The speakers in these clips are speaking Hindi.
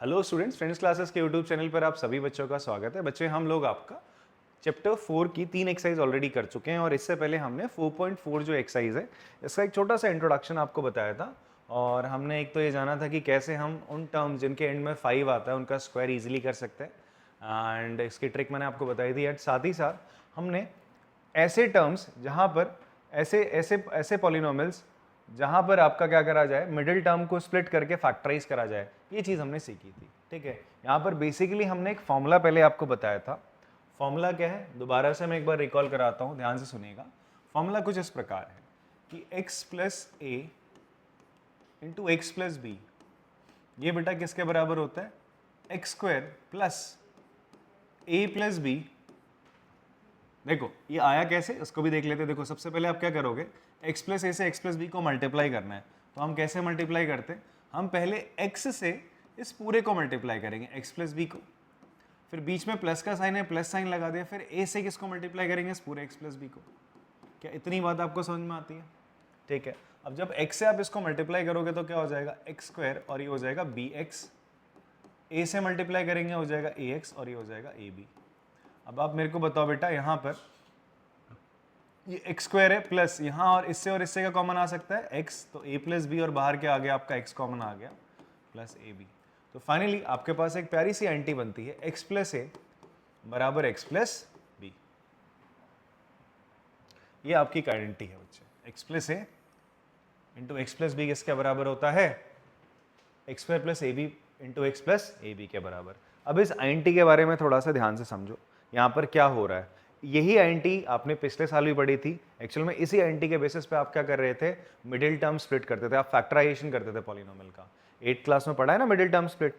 हेलो स्टूडेंट्स, फ्रेंड्स क्लासेस के यूट्यूब चैनल पर आप सभी बच्चों का स्वागत है। बच्चे, हम लोग आपका चैप्टर 4 की 3 एक्सरसाइज ऑलरेडी कर चुके हैं और इससे पहले हमने 4.4 जो एक्सरसाइज है इसका एक छोटा सा इंट्रोडक्शन आपको बताया था। और हमने एक तो ये जाना था कि कैसे हम उन टर्म्स जिनके एंड में 5 आता है उनका स्क्वायर इजीली कर सकते हैं, एंड इसकी ट्रिक मैंने आपको बताई थी। एंड साथ ही साथ हमने ऐसे टर्म्स जहाँ पर ऐसे ऐसे ऐसे पॉलिनोमियल्स जहाँ पर आपका क्या करा जाए, मिडिल टर्म को स्प्लिट करके फैक्टराइज करा जाए, ये चीज़ हमने सीखी थी। ठीक है, यहाँ पर बेसिकली हमने एक फॉर्मूला पहले आपको बताया था। फॉर्मूला क्या है, दोबारा से मैं एक बार रिकॉल कराता हूँ, ध्यान से सुनिएगा। फॉर्मूला कुछ इस प्रकार है कि x प्लस ए इंटू एक्स प्लस बी, ये बेटा किसके बराबर होता है, एक्स स्क्वायर प्लस ए प्लस बी। देखो ये आया कैसे, उसको भी देख लेते हैं। देखो सबसे पहले आप क्या करोगे, x प्लस ए से x प्लस बी को मल्टीप्लाई करना है। तो हम कैसे मल्टीप्लाई करते हैं, हम पहले x से इस पूरे को मल्टीप्लाई करेंगे, x प्लस बी को, फिर बीच में प्लस का साइन है, प्लस साइन लगा दिया, फिर a से किसको मल्टीप्लाई करेंगे, इस पूरे x प्लस बी को। क्या इतनी बात आपको समझ में आती है? ठीक है, अब जब x से आप इसको मल्टीप्लाई करोगे तो क्या हो जाएगा, एक्स स्क्वायर, और ये हो जाएगा bx। a से मल्टीप्लाई करेंगे हो जाएगा ax, और ये हो जाएगा ab। अब आप मेरे को बताओ बेटा, यहाँ पर ये एक्स स्क्वायर है प्लस यहाँ और इससे का कॉमन आ सकता है x, तो a प्लस बी, और बाहर के आगे आपका x कॉमन आ गया प्लस ए बी। तो फाइनली आपके पास एक प्यारी सी एंटी बनती है, x प्लस ए बराबर एक्स प्लस बी। ये आपकी आइडेंटिटी है बच्चे, x प्लस ए इंटू एक्स प्लस बी किसके बराबर होता है, x square plus A b into x plus A B के बराबर। अब इस आइडेंटिटी के बारे में थोड़ा सा ध्यान से समझो, यहाँ पर क्या हो रहा है। यही आइडेंटिटी आपने पिछले साल भी पढ़ी थी। एक्चुअल में इसी आइडेंटिटी के बेसिस पे आप क्या कर रहे थे, मिडिल टर्म स्प्लिट करते थे, आप फैक्टराइजेशन करते थे पॉलिनोमियल का। 8th क्लास में पढ़ा है ना मिडिल टर्म स्प्लिट।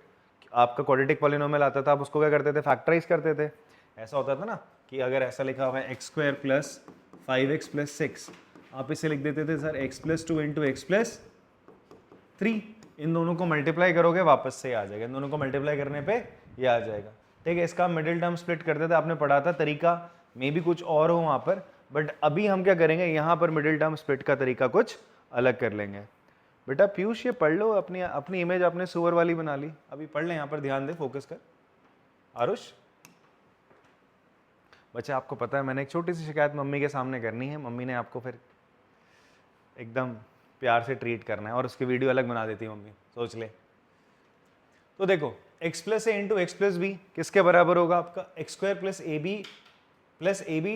आपका क्वाड्रेटिक पॉलिनोमियल आता था, आप उसको क्या करते थे, फैक्टराइज करते थे। ऐसा होता था ना कि अगर ऐसा लिखा हुआ है x square plus 5x plus 6, आप इसे लिख देते थे sir x plus 2 into x plus 3। इन दोनों को मल्टीप्लाई करोगे वापस से आ जाएगा, इन दोनों को मल्टीप्लाई करने पे ये आ जाएगा। ठीक है, इसका मिडिल टर्म स्प्लिट करते थे, आपने पढ़ा था। तरीका मे भी कुछ और हो वहाँ पर, बट अभी हम क्या करेंगे, यहाँ पर मिडिल टर्म स्प्लिट का तरीका कुछ अलग कर लेंगे। बेटा पीयूष ये पढ़ लो, अपनी अपनी इमेज आपने सुअर वाली बना ली, अभी पढ़ ले, यहाँ पर ध्यान दे, फोकस कर। आरुष बच्चा, आपको पता है मैंने एक छोटी सी शिकायत मम्मी के सामने करनी है, मम्मी ने आपको फिर एकदम प्यार से ट्रीट करना है और उसकी वीडियो अलग बना देती है मम्मी, सोच ले। तो देखो x प्लस ए इंटू एक्स प्लस बी किसके बराबर होगा, आपका x square plus A b plus A b,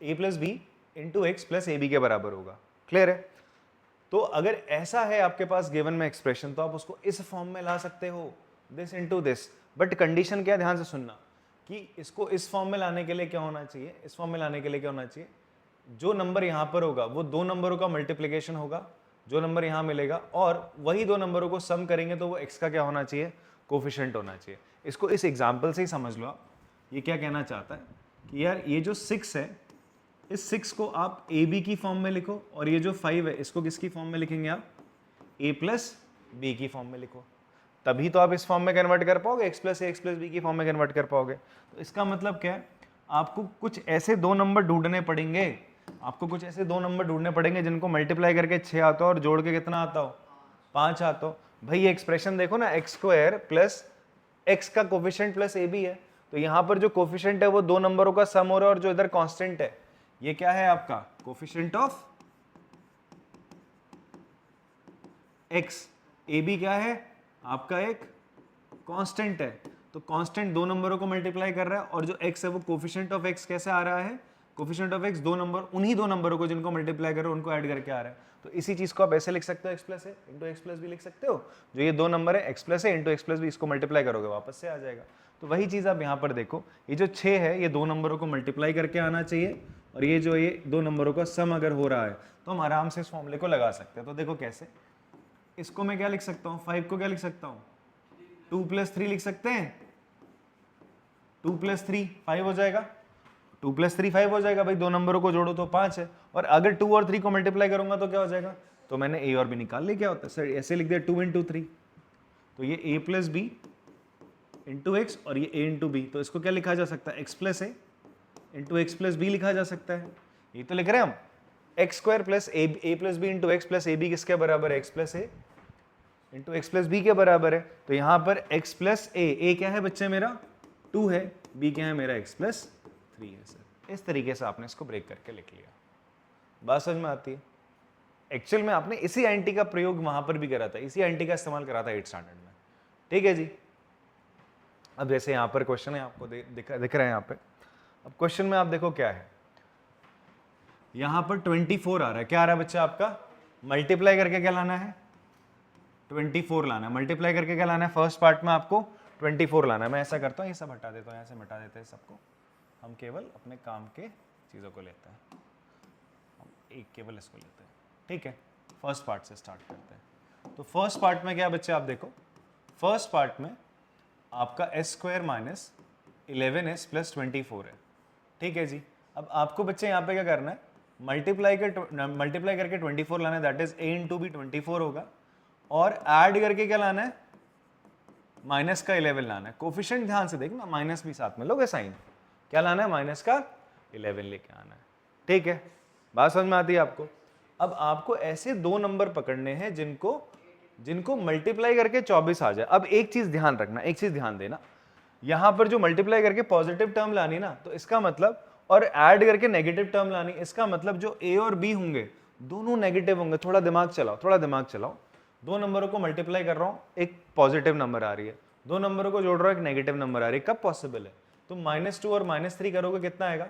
a plus B into x plus A B के बराबर होगा। क्लियर है? तो अगर ऐसा है आपके पास गिवन में एक्सप्रेशन, तो आप उसको इस फॉर्म में ला सकते हो, this into this. But condition क्या है, ध्यान से सुनना, कि इसको इस फॉर्म में लाने के लिए क्या होना चाहिए, इस फॉर्म में लाने के लिए क्या होना चाहिए, जो नंबर यहाँ पर होगा वो दो नंबरों का मल्टीप्लीकेशन होगा, जो नंबर यहाँ मिलेगा, और वही दो नंबरों को सम करेंगे तो वो x का क्या होना चाहिए, कोफिशिएंट होना चाहिए। इसको इस एग्जाम्पल से ही समझ लो आप। ये क्या कहना चाहता है कि यार ये जो 6 है, इस 6 को आप ए बी की फॉर्म में लिखो, और ये जो 5 है इसको किसकी फॉर्म में लिखेंगे आप, ए प्लस बी की फॉर्म में लिखो। तभी तो आप इस फॉर्म में कन्वर्ट कर पाओगे, x plus A X plus B की फॉर्म में कन्वर्ट कर पाओगे। तो इसका मतलब क्या है, आपको कुछ ऐसे दो नंबर ढूंढने पड़ेंगे, आपको कुछ ऐसे दो नंबर ढूंढने पड़ेंगे जिनको मल्टीप्लाई करके 6 आता हो और जोड़ के कितना आता हो, 5 आता हो। भाई ये एक्सप्रेशन देखो ना, एक्स स्क्वायर प्लस एक्स का कोफिशिएंट प्लस ए बी है, तो यहाँ पर जो कोफिशिएंट है वो दो नंबरों का सम हो रहा है, और जो इधर कांस्टेंट है ये क्या है, आपका coefficient of x. A b क्या है, आपका एक कांस्टेंट है, तो कांस्टेंट दो नंबरों को मल्टीप्लाई कर रहा है, और जो x है वो कोफिशिएंट ऑफ x कैसे आ रहा है, कोफिशिएंट ऑफ x दो नंबर, उन्हीं दो नंबरों को जिनको मल्टीप्लाई करो उनको ऐड करके आ रहा है। तो इसी चीज को आप ऐसे लिख सकते हो, x प्लस ए इंटू एक्स प्लस बी लिख सकते हो। जो ये दो नंबर है x प्लस ए इंटू एक्स प्लस बी, इसको मल्टीप्लाई करोगे वापस से आ जाएगा। तो वही चीज आप यहाँ पर देखो, ये जो 6 है ये दो नंबरों को मल्टीप्लाई करके आना चाहिए, और ये जो ये दो नंबरों का सम अगर हो रहा है तो हम आराम से इस फॉर्मूले को लगा सकते हैं। तो देखो कैसे, इसको मैं क्या लिख सकता हूँ, 5 को क्या लिख सकता हूँ, 2 प्लस 3 लिख सकते हैं, 2 प्लस 3 5 हो जाएगा, 2 प्लस 3 5 हो जाएगा। भाई दो नंबरों को जोड़ो तो 5 है, और अगर 2 और 3 को मल्टीप्लाई करूंगा तो क्या हो जाएगा, तो मैंने a और b निकाल लिया। क्या होता है सर, ऐसे लिख दिया 2 इंटू 3, तो ये a plus B into x, और ये a इंटू बी, तो इसको क्या लिखा जा सकता है, x प्लस ए इंटू एक्स प्लस बी लिखा जा सकता है। ये तो लिख रहे हैं हम, एक्स स्क्वायर प्लस ए plus B into x plus ए बी किसके बराबर है, एक्स प्लस ए इंटू एक्स प्लस बी के बराबर है। तो यहाँ पर x प्लस ए क्या है बच्चे मेरा 2 है, b क्या है मेरा x प्लस 3 है सर। इस तरीके से आपने इसको ब्रेक करके लिख लिया। बात समझ में आती है? एक्चुअल में आपने इसी एंटी का प्रयोग वहां पर भी करा था, इसी एंटी का इस्तेमाल करा था 8th स्टैंडर्ड में। ठीक है जी। अब जैसे यहाँ पर क्वेश्चन है, आपको दिख रहा है यहाँ पे। अब क्वेश्चन में आप देखो क्या है, यहाँ पर 24 आ रहा है। क्या आ रहा है बच्चा आपका? मल्टीप्लाई करके क्या लाना है? 24 लाना है। मल्टीप्लाई करके क्या लाना है? फर्स्ट पार्ट में आपको 24 लाना है। मैं ऐसा करता हूँ, ये सब हटा देता हूँ, यहाँ से मिटा देते हैं सबको। हम केवल अपने काम के चीज़ों को लेते हैं, हम एक केवल इसको लेते हैं। ठीक है, फर्स्ट पार्ट से स्टार्ट करते हैं। तो फर्स्ट पार्ट में क्या बच्चे आप देखो, फर्स्ट पार्ट में आपका S square minus 11s plus 24 है। ठीक है जी। अब आपको बच्चे यहाँ पे क्या करना है? मल्टीप्लाई करके 24 लाना है, that is a into b 24 होगा। और ऐड करके क्या लाना है? माइनस का 11 लाना है। कोफिशिएंट ध्यान से देखना, माइनस भी साथ में लोगे साइन। क्या लाना है? माइनस का 11 लेके आना है। ठीक है, बात समझ में आती है आपको? अब आपको ऐसे दो नंबर पकड़ने हैं जिनको मल्टीप्लाई करके 24 आ जाए। अब एक चीज ध्यान रखना, एक चीज ध्यान देना, यहां पर जो मल्टीप्लाई करके पॉजिटिव टर्म लानी ना, तो इसका मतलब, और ऐड करके नेगेटिव टर्म लानी, इसका मतलब जो a और b होंगे दोनों नेगेटिव होंगे। थोड़ा दिमाग चलाओ, थोड़ा दिमाग चलाओ। दो नंबरों को मल्टीप्लाई कर रहा हूं, एक पॉजिटिव नंबर आ रही है, दो नंबरों को जोड़ रहा हूं, एक नेगेटिव नंबर आ रही है। कब पॉसिबल है? तुम -2 और -3 करोगे, कितना आएगा?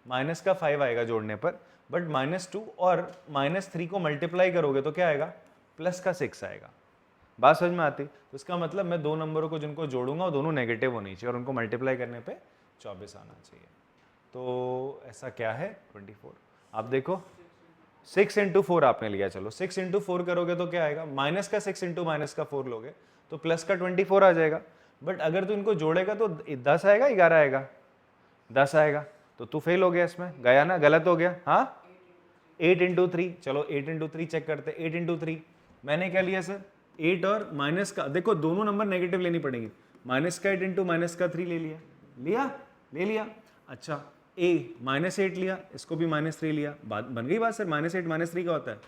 -5 आएगा जोड़ने पर। बट -2 और -3 को मल्टीप्लाई करोगे तो क्या आएगा? +6 आएगा। बात समझ में आती? तो इसका मतलब मैं दो नंबरों को जिनको जोड़ूंगा वो दोनों नेगेटिव होनी चाहिए और उनको मल्टीप्लाई करने पे 24 आना चाहिए। तो ऐसा क्या है? 24। आप देखो 6 इंटू 4 आपने लिया, चलो 6 इंटू 4 करोगे तो क्या आएगा? माइनस का 6 इंटू माइनस का 4 लोगे तो प्लस का 24 आ जाएगा। बट अगर तू इनको जोड़ेगा तो 10 आएगा, 11 आएगा? 10 आएगा। तो तू फेल हो गया इसमें, गया ना, गलत हो गया। हाँ, 8 इंटू 3, चलो 8 इंटू 3 चेक करते। 8 इंटू 3 मैंने क्या लिया सर? 8 और माइनस का, देखो दोनों नंबर नेगेटिव लेनी पड़ेगी। माइनस का 8 इंटू माइनस का 3 ले लिया, ले लिया। अच्छा, a -8 लिया, इसको भी -3 लिया। बात बन गई बात सर। -8 -3 का होता है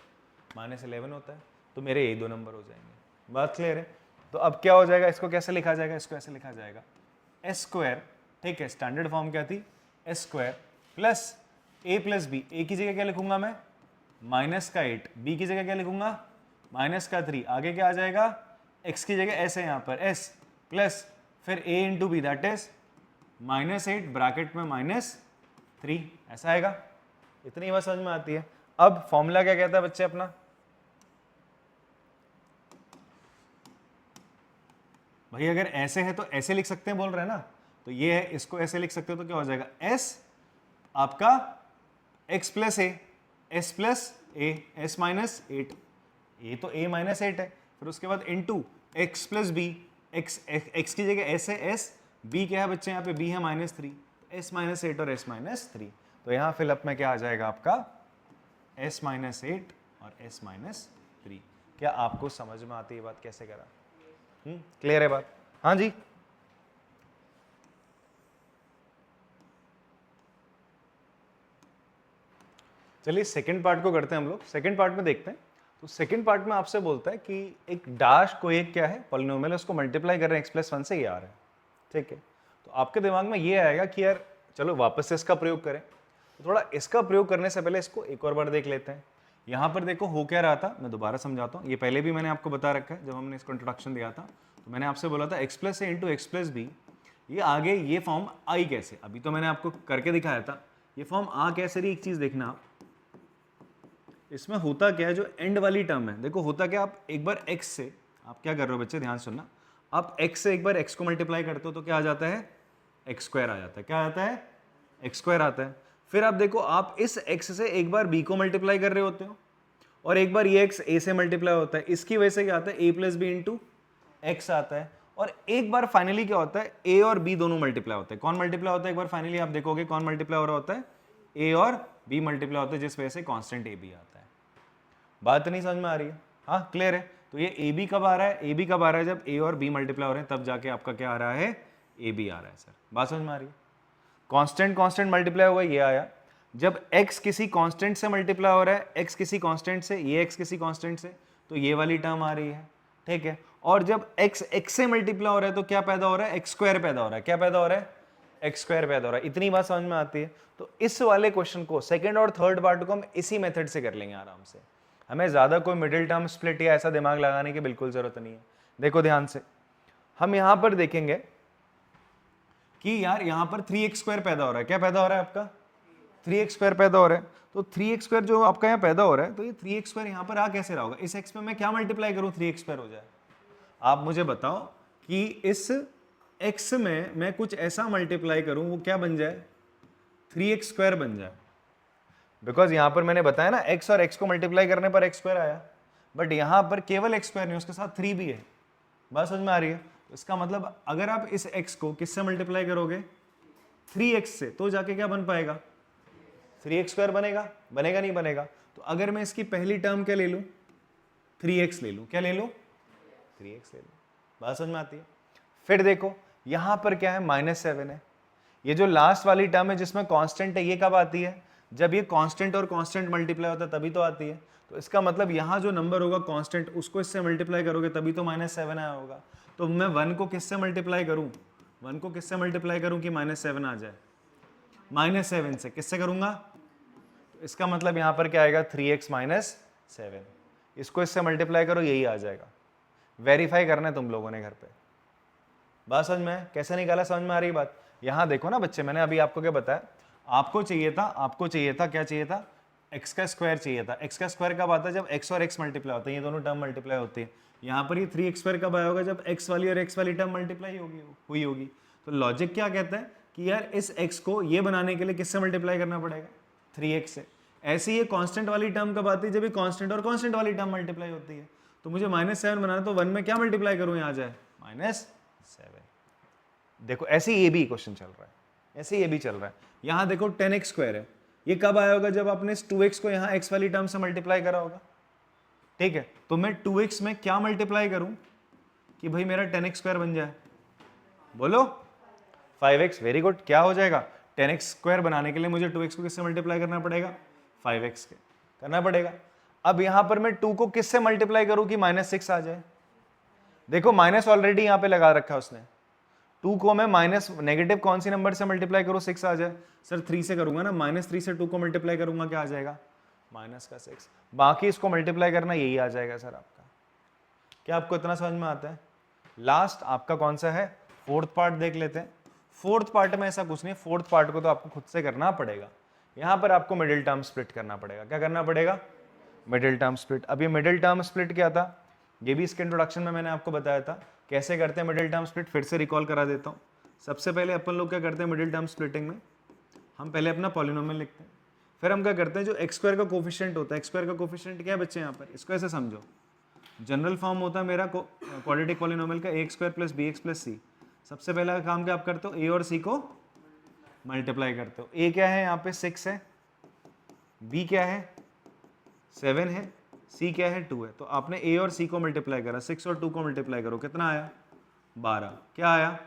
-11 होता है। तो मेरे ये दो नंबर हो जाएंगे। बात क्लियर है? तो अब क्या हो जाएगा? इसको कैसे लिखा जाएगा? इसको ऐसे लिखा जाएगा, एस स्क्वायर, ठीक है, स्टैंडर्ड फॉर्म क्या थी? S square plus a plus B. A की जगह क्या लिखूंगा मैं? माइनस का 8। बी की जगह क्या लिखूंगा? माइनस का 3। आगे क्या आ जाएगा? x की जगह s है यहाँ पर, s प्लस फिर a into b, that is -8 bracket में -3। ऐसा आएगा। इतनी बात समझ में आती है? अब फॉर्मूला क्या कहता है बच्चे अपना? भाई अगर ऐसे है तो ऐसे लिख सकते हैं बोल रहे हैं ना, तो ये है, इसको ऐसे लिख सकते हो तो क्या हो जाएगा? s आपका x प्लस ए, s प्लस ए, s माइनस 8, ये तो a माइनस 8 है। फिर उसके बाद into x plus b, x की जगह s है, s, b क्या है बच्चे यहाँ पे? b है -3, s माइनस 8 और s माइनस 3। तो यहाँ फिलअप में क्या आ जाएगा आपका? s माइनस 8 और s माइनस 3। क्या आपको समझ में आती है बात कैसे करा? क्लियर है बात? हाँ जी। चलिए सेकंड पार्ट को करते हैं हम लोग। सेकंड पार्ट में देखते हैं। तो सेकंड पार्ट में आपसे बोलता है कि एक डैश कोई एक क्या है? पॉलिनोमियल, उसको मल्टीप्लाई कर रहे हैं x+1 से, ये आ रहा है। ठीक है, तो आपके दिमाग में ये आएगा कि यार चलो वापस से इसका प्रयोग करें। तो थोड़ा इसका प्रयोग करने से पहले इसको एक और बार देख लेते हैं। यहाँ पर देखो हो क्या रहा था, मैं दोबारा समझाता हूँ। ये पहले भी मैंने आपको बता रखा है, जब हमने इसको इंट्रोडक्शन दिया था तो मैंने आपसे बोला था x प्लस ए इंटू एक्स प्लस बी। ये आगे ये फॉर्म आई कैसे? अभी तो मैंने आपको करके दिखाया था। ये फॉर्म आ कैसे रही? एक चीज देखना आप, इसमें होता क्या है, जो एंड वाली टर्म है, देखो होता क्या, आप एक बार x से, आप क्या कर रहे हो बच्चे ध्यान सुनना, आप x से एक बार x को मल्टीप्लाई करते हो तो क्या आ जाता है? x स्क्वायर आ जाता है। क्या आता है? x स्क्वायर आता है। फिर आप देखो, आप इस x से एक बार b को मल्टीप्लाई कर रहे होते हो और एक बार ये x a से मल्टीप्लाई होता है। इसकी वजह से क्या आता है? a plus B into x आता है। और एक बार फाइनली क्या होता है? a और b दोनों मल्टीप्लाई होते हैं। कौन मल्टीप्लाई होता है? एक बार फाइनली आप देखोगे कौन मल्टीप्लाई हो रहा होता है? a और b मल्टीप्लाई होता है, जिस वजह से कांस्टेंट a b आता है। बात नहीं समझ में आ रही है? हाँ क्लियर है? तो ये ए बी कब आ रहा है? ए बी कब आ रहा है? जब ए और बी मल्टीप्लाई हो रहे हैं, तब जाके आपका क्या आ रहा है? ए बी आ रहा है। सर बात समझ में आ रही है? कांस्टेंट कांस्टेंट मल्टीप्लाई हुआ, ये आया। जब x किसी कांस्टेंट से मल्टीप्लाई हो रहा है, x किसी कांस्टेंट से, ये x किसी कांस्टेंट से, तो ये वाली टर्म आ रही है। ठीक है। और जब x x से मल्टीप्लाई हो रहा है तो क्या पैदा हो रहा है, एक्स स्क्वायर पैदा हो रहा है। क्या पैदा हो रहा है, एक्स स्क्वायर पैदा हो रहा है। इतनी बात समझ में आती है। तो इस वाले क्वेश्चन को सेकंड और थर्ड पार्ट को हम इसी मेथड से कर लेंगे आराम से। हमें ज्यादा कोई मिडिल टर्म स्प्लिट या ऐसा दिमाग लगाने की बिल्कुल जरूरत नहीं है। देखो ध्यान से, हम यहां पर देखेंगे कि यार यहां पर 3x स्क्वायर पैदा हो रहा है। क्या पैदा हो रहा है आपका, 3x स्क्वायर पैदा हो रहा है। तो 3x स्क्वायर जो आपका यहाँ पैदा हो रहा है, तो ये 3x स्क्वायर यहाँ पर आ कैसे रहा होगा, इस x में मैं क्या मल्टीप्लाई करूँ 3x स्क्वायर हो जाए। आप मुझे बताओ कि इस x में मैं कुछ ऐसा मल्टीप्लाई करूँ वो क्या बन जाए, 3x स्क्वायर बन जाए। बिकॉज यहाँ पर मैंने बताया ना x और x को मल्टीप्लाई करने पर x स्क्वायर आया, बट यहाँ पर केवल x स्क्वायर नहीं, उसके साथ 3 भी है। बात समझ में आ रही है। तो इसका मतलब अगर आप इस x को किससे मल्टीप्लाई करोगे, 3x से, तो जाके क्या बन पाएगा, 3x स्क्वायर बनेगा। बनेगा नहीं बनेगा। तो अगर मैं इसकी पहली टर्म क्या ले लूं, 3x ले लूं। क्या ले लूं, 3x ले लूं। बात समझ में आती है। फिर देखो यहां पर क्या है, -7 है। ये जो लास्ट वाली टर्म है जिसमें कांस्टेंट है, ये कब आती है, जब ये कांस्टेंट और कांस्टेंट मल्टीप्लाई होता है तभी तो आती है। तो इसका मतलब यहाँ जो नंबर होगा कांस्टेंट, उसको इससे मल्टीप्लाई करोगे तभी तो -7 आया होगा। तो मैं 1 को किससे मल्टीप्लाई करूँ, 1 को किससे मल्टीप्लाई करूँ कि -7 आ जाए, -7 से। किससे करूंगा, तो इसका मतलब यहाँ पर क्या आएगा, 3x - 7। इसको इससे मल्टीप्लाई करो, यही आ जाएगा। वेरीफाई करना है तुम लोगों ने घर पे। बात समझ में, कैसे निकाला, समझ में आ रही बात। यहाँ देखो ना बच्चे, मैंने अभी आपको क्या बताया, आपको चाहिए था क्या चाहिए था, x का स्क्वायर चाहिए था। x का स्क्वायर कब आता है, जब x और x मल्टीप्लाई होते हैं, ये दोनों टर्म मल्टीप्लाई होती है। यहाँ पर ये 3x स्क्वायर कब आया होगा, जब x वाली और x वाली टर्म मल्टीप्लाई हुई होगी। तो लॉजिक क्या कहता है कि यार इस x को ये बनाने के लिए किससे मल्टीप्लाई करना पड़ेगा, 3x से। ऐसे ही ये कांस्टेंट वाली टर्म कब आती है, जब ये कांस्टेंट और कांस्टेंट वाली टर्म मल्टीप्लाई होती है। तो मुझे -7 बनाना, तो 1 में क्या मल्टीप्लाई करूँ, यहाँ आ जाए -7। देखो ऐसे ही ये भी क्वेश्चन चल रहा है, ऐसे ये भी चल रहा है। यहाँ देखो 10x स्क्वायर है, ये कब आया होगा, जब आपने इस 2x को यहाँ x वाली टर्म से मल्टीप्लाई करा होगा। ठीक है, तो मैं 2x में क्या मल्टीप्लाई करूं कि भाई मेरा 10x स्क्वायर बन जाए, बोलो 5x। वेरी गुड, क्या हो जाएगा, 10x स्क्वायर बनाने के लिए मुझे 2x को किससे मल्टीप्लाई करना पड़ेगा, 5x के करना पड़ेगा। अब यहां पर मैं 2 को किससे मल्टीप्लाई करूं कि -6 आ जाए। देखो माइनस ऑलरेडी यहाँ पे लगा रखा है उसने, 2 को मैं माइनस नेगेटिव कौन सी नंबर से मल्टीप्लाई करूँ, 6 आ जाए। सर 3 से करूंगा ना, -3 से 2 को मल्टीप्लाई करूंगा, क्या आ जाएगा, -6। बाकी इसको मल्टीप्लाई करना, यही आ जाएगा सर आपका। क्या आपको इतना समझ में आता है। लास्ट आपका कौन सा है, फोर्थ पार्ट देख लेते हैं। फोर्थ पार्ट में ऐसा कुछ नहीं, फोर्थ पार्ट को तो आपको खुद से करना पड़ेगा। यहाँ पर आपको मिडिल टर्म स्प्लिट करना पड़ेगा। क्या करना पड़ेगा, मिडिल टर्म स्प्लिट। अब ये मिडिल टर्म स्प्लिट क्या था, ये भी इसके इंट्रोडक्शन में मैंने आपको बताया था कैसे करते हैं मिडिल टर्म स्प्लिट। फिर से रिकॉल करा देता हूँ। सबसे पहले अपन लोग क्या करते हैं मिडिल टर्म स्प्लिटिंग में, हम पहले अपना पॉलिनोमियल लिखते हैं। फिर हम क्या करते हैं, जो x स्क्वायर का कोफिशिएंट होता है, x स्क्वायर का कोफिशिएंट क्या है बच्चे यहाँ पर, इसको ऐसे समझो, जनरल फॉर्म होता है मेरा क्वाड्रेटिक पॉलिनोमियल का a² + bx + c। सबसे पहला काम क्या आप करते हो, a और c को मल्टीप्लाई करते हो। a क्या है यहाँ पे 6 है, b क्या है 7 है, c क्या है 2 है। तो आपने a और c को मल्टीप्लाई करा, 6 और 2 को मल्टीप्लाई करो, कितना आया 12। क्या आया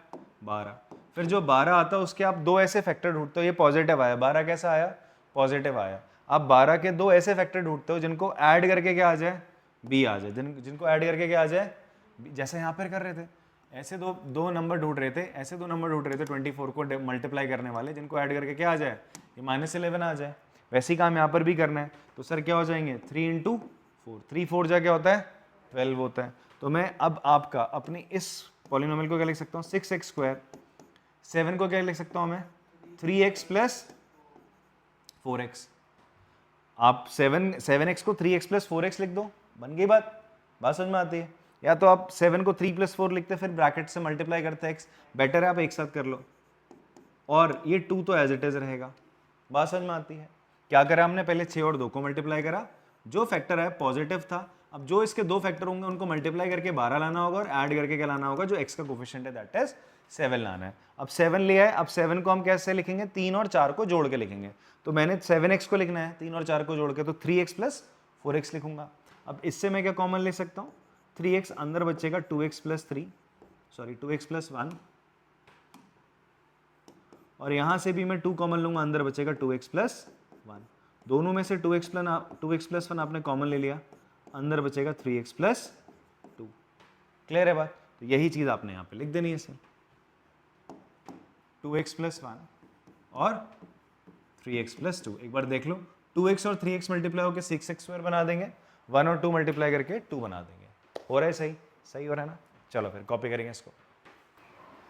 12। फिर जो 12 आता है उसके आप दो ऐसे फैक्टर ढूंढते हो, ये पॉजिटिव आया, 12 कैसा आया, पॉजिटिव आया। आप 12 के दो ऐसे फैक्टर ढूंढते हो जिनको ऐड करके क्या आ जाए, b आ जाए। जिनको ऐड करके क्या आ जाए, जैसे यहाँ पर कर रहे थे, ऐसे दो नंबर ढूंढ रहे थे, ऐसे दो नंबर ढूंढ रहे थे 24 को मल्टीप्लाई करने वाले, जिनको ऐड करके क्या आ जाए, ये -11 आ जाए। वैसे ही काम यहाँ पर भी करना है। तो सर क्या हो जाएंगे, 3 × 4, 3 4 जा क्या होता है 12 होता है। तो मैं अब आपका अपनी इस पॉलिनोमियल को क्या लिख सकता हूँ, 6x², 7 को क्या लिख सकता हूँ मैं, 3x + 4x। आप 7x को 3x + 4x लिख दो, बन गई बात। बात समझ में आती है। या तो आप 7 को 3 + 4 लिखते फिर ब्रैकेट से मल्टीप्लाई करते x, बेटर है आप एक साथ कर लो। और ये 2 तो एज इट इज रहेगा। बात समझ में आती है। क्या करा हमने, पहले 6 और 2 को मल्टीप्लाई करा, जो फैक्टर है पॉजिटिव था। अब जो इसके दो फैक्टर होंगे उनको मल्टीप्लाई करके 12 लाना होगा और ऐड करके क्या लाना होगा, जो x का कोफिशिएंट है दैट इज 7 लाना है। अब 7 लिया है, अब 7 को हम कैसे लिखेंगे, 3 और 4 को जोड़ के लिखेंगे। तो मैंने 7x को लिखना है 3 और 4 को जोड़ के, तो 3x + 4x लिखूंगा। अब इससे मैं क्या कॉमन ले सकता हूँ, 3x अंदर बचेगा 2x + 3, सॉरी 2x + 1, और यहां से भी मैं 2 कॉमन लूंगा, अंदर बचेगा 2x + 1। दोनों में से 2x + 1 आपने कॉमन ले लिया, अंदर बचेगा 3x + 2। क्लियर है बात? तो यही चीज़ आपने यहाँ पे लिख देनी है इसमें, 2x + 1 और 3x + 2। एक बार देख लो, 2x और 3x मल्टीप्लाई होकर 6x² बना देंगे, 1 और 2 मल्टीप्लाई करके 2 बना देंगे। हो रहा है सही? सही हो रहा है ना? चलो फिर कॉपी करेंगे इसको।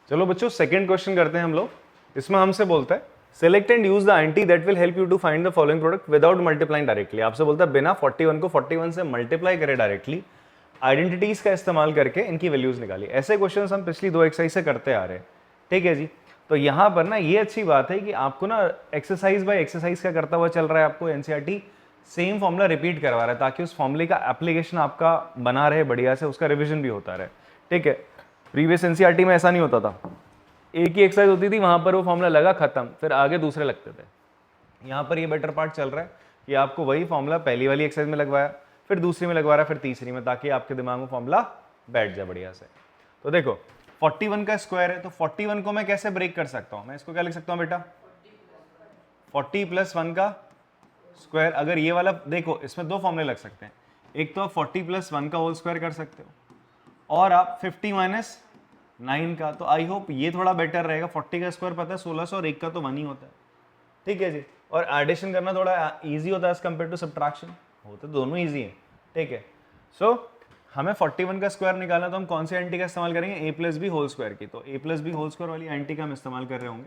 चलो बच्चों सेकंड क्वेश्चन करते हैं हम लोग। इसमें हमसे बोलता है select and use the identity that will help you to find the following product without multiplying directly. आपसे बोलता है बिना 41 को 41 से मल्टीप्लाई करे डायरेक्टली, आइडेंटिटीज का इस्तेमाल करके इनकी वैल्यूज निकालिए। ऐसे क्वेश्चन हम पिछली 2 एक्सरसाइज से करते आ रहे हैं, ठीक है जी। तो यहाँ पर ना ये अच्छी बात है कि आपको ना एक्सरसाइज बाय एक्सरसाइज का करता हुआ चल रहा है, आपको एनसीईआरटी सेम फॉर्मूला रिपीट करवा रहा है ताकि उस फॉर्मूले का एप्लीकेशन आपका बना रहे बढ़िया से, उसका रिविजन भी होता रहे, ठीक है। प्रीवियस एनसीईआरटी में ऐसा नहीं होता था, एक ही एक्सरसाइज होती थी, वहां पर वो फॉर्मूला लगा खत्म, फिर आगे दूसरे लगते थे। यहाँ पर ये बेटर पार्ट चल रहा है कि आपको वही फॉर्मूला पहली वाली एक्सरसाइज में लगवाया, फिर दूसरी में लगवा रहा है, फिर तीसरी में, ताकि आपके दिमाग में फॉर्मूला बैठ जाए बढ़िया से। तो देखो 41 का स्क्वायर है, तो 41 को मैं कैसे ब्रेक कर सकता हूँ? मैं इसको क्या लिख सकता हूँ बेटा? 40 + 1 का स्क्वायर। अगर ये वाला देखो, इसमें दो फॉर्मूले लग सकते हैं, एक तो आप 40 + 1 का होल स्क्वायर कर सकते हो, और आप 50 - 9 का। तो आई होप ये थोड़ा बेटर रहेगा। 40 का स्क्वायर पता है 1600 और 1 का तो 1 ही होता है, ठीक है जी। और एडिशन करना थोड़ा इजी होता है एज कम्पेयर टू सब्ट्रैक्शन, होते दोनों इजी है, ठीक है। सो हमें 41 का स्क्वायर निकालना, तो हम कौन सी एंटी का इस्तेमाल करेंगे? a + b होल स्क्वायर की। तो a + b होल स्क्वायर वाली एंटी का हम इस्तेमाल कर रहे होंगे।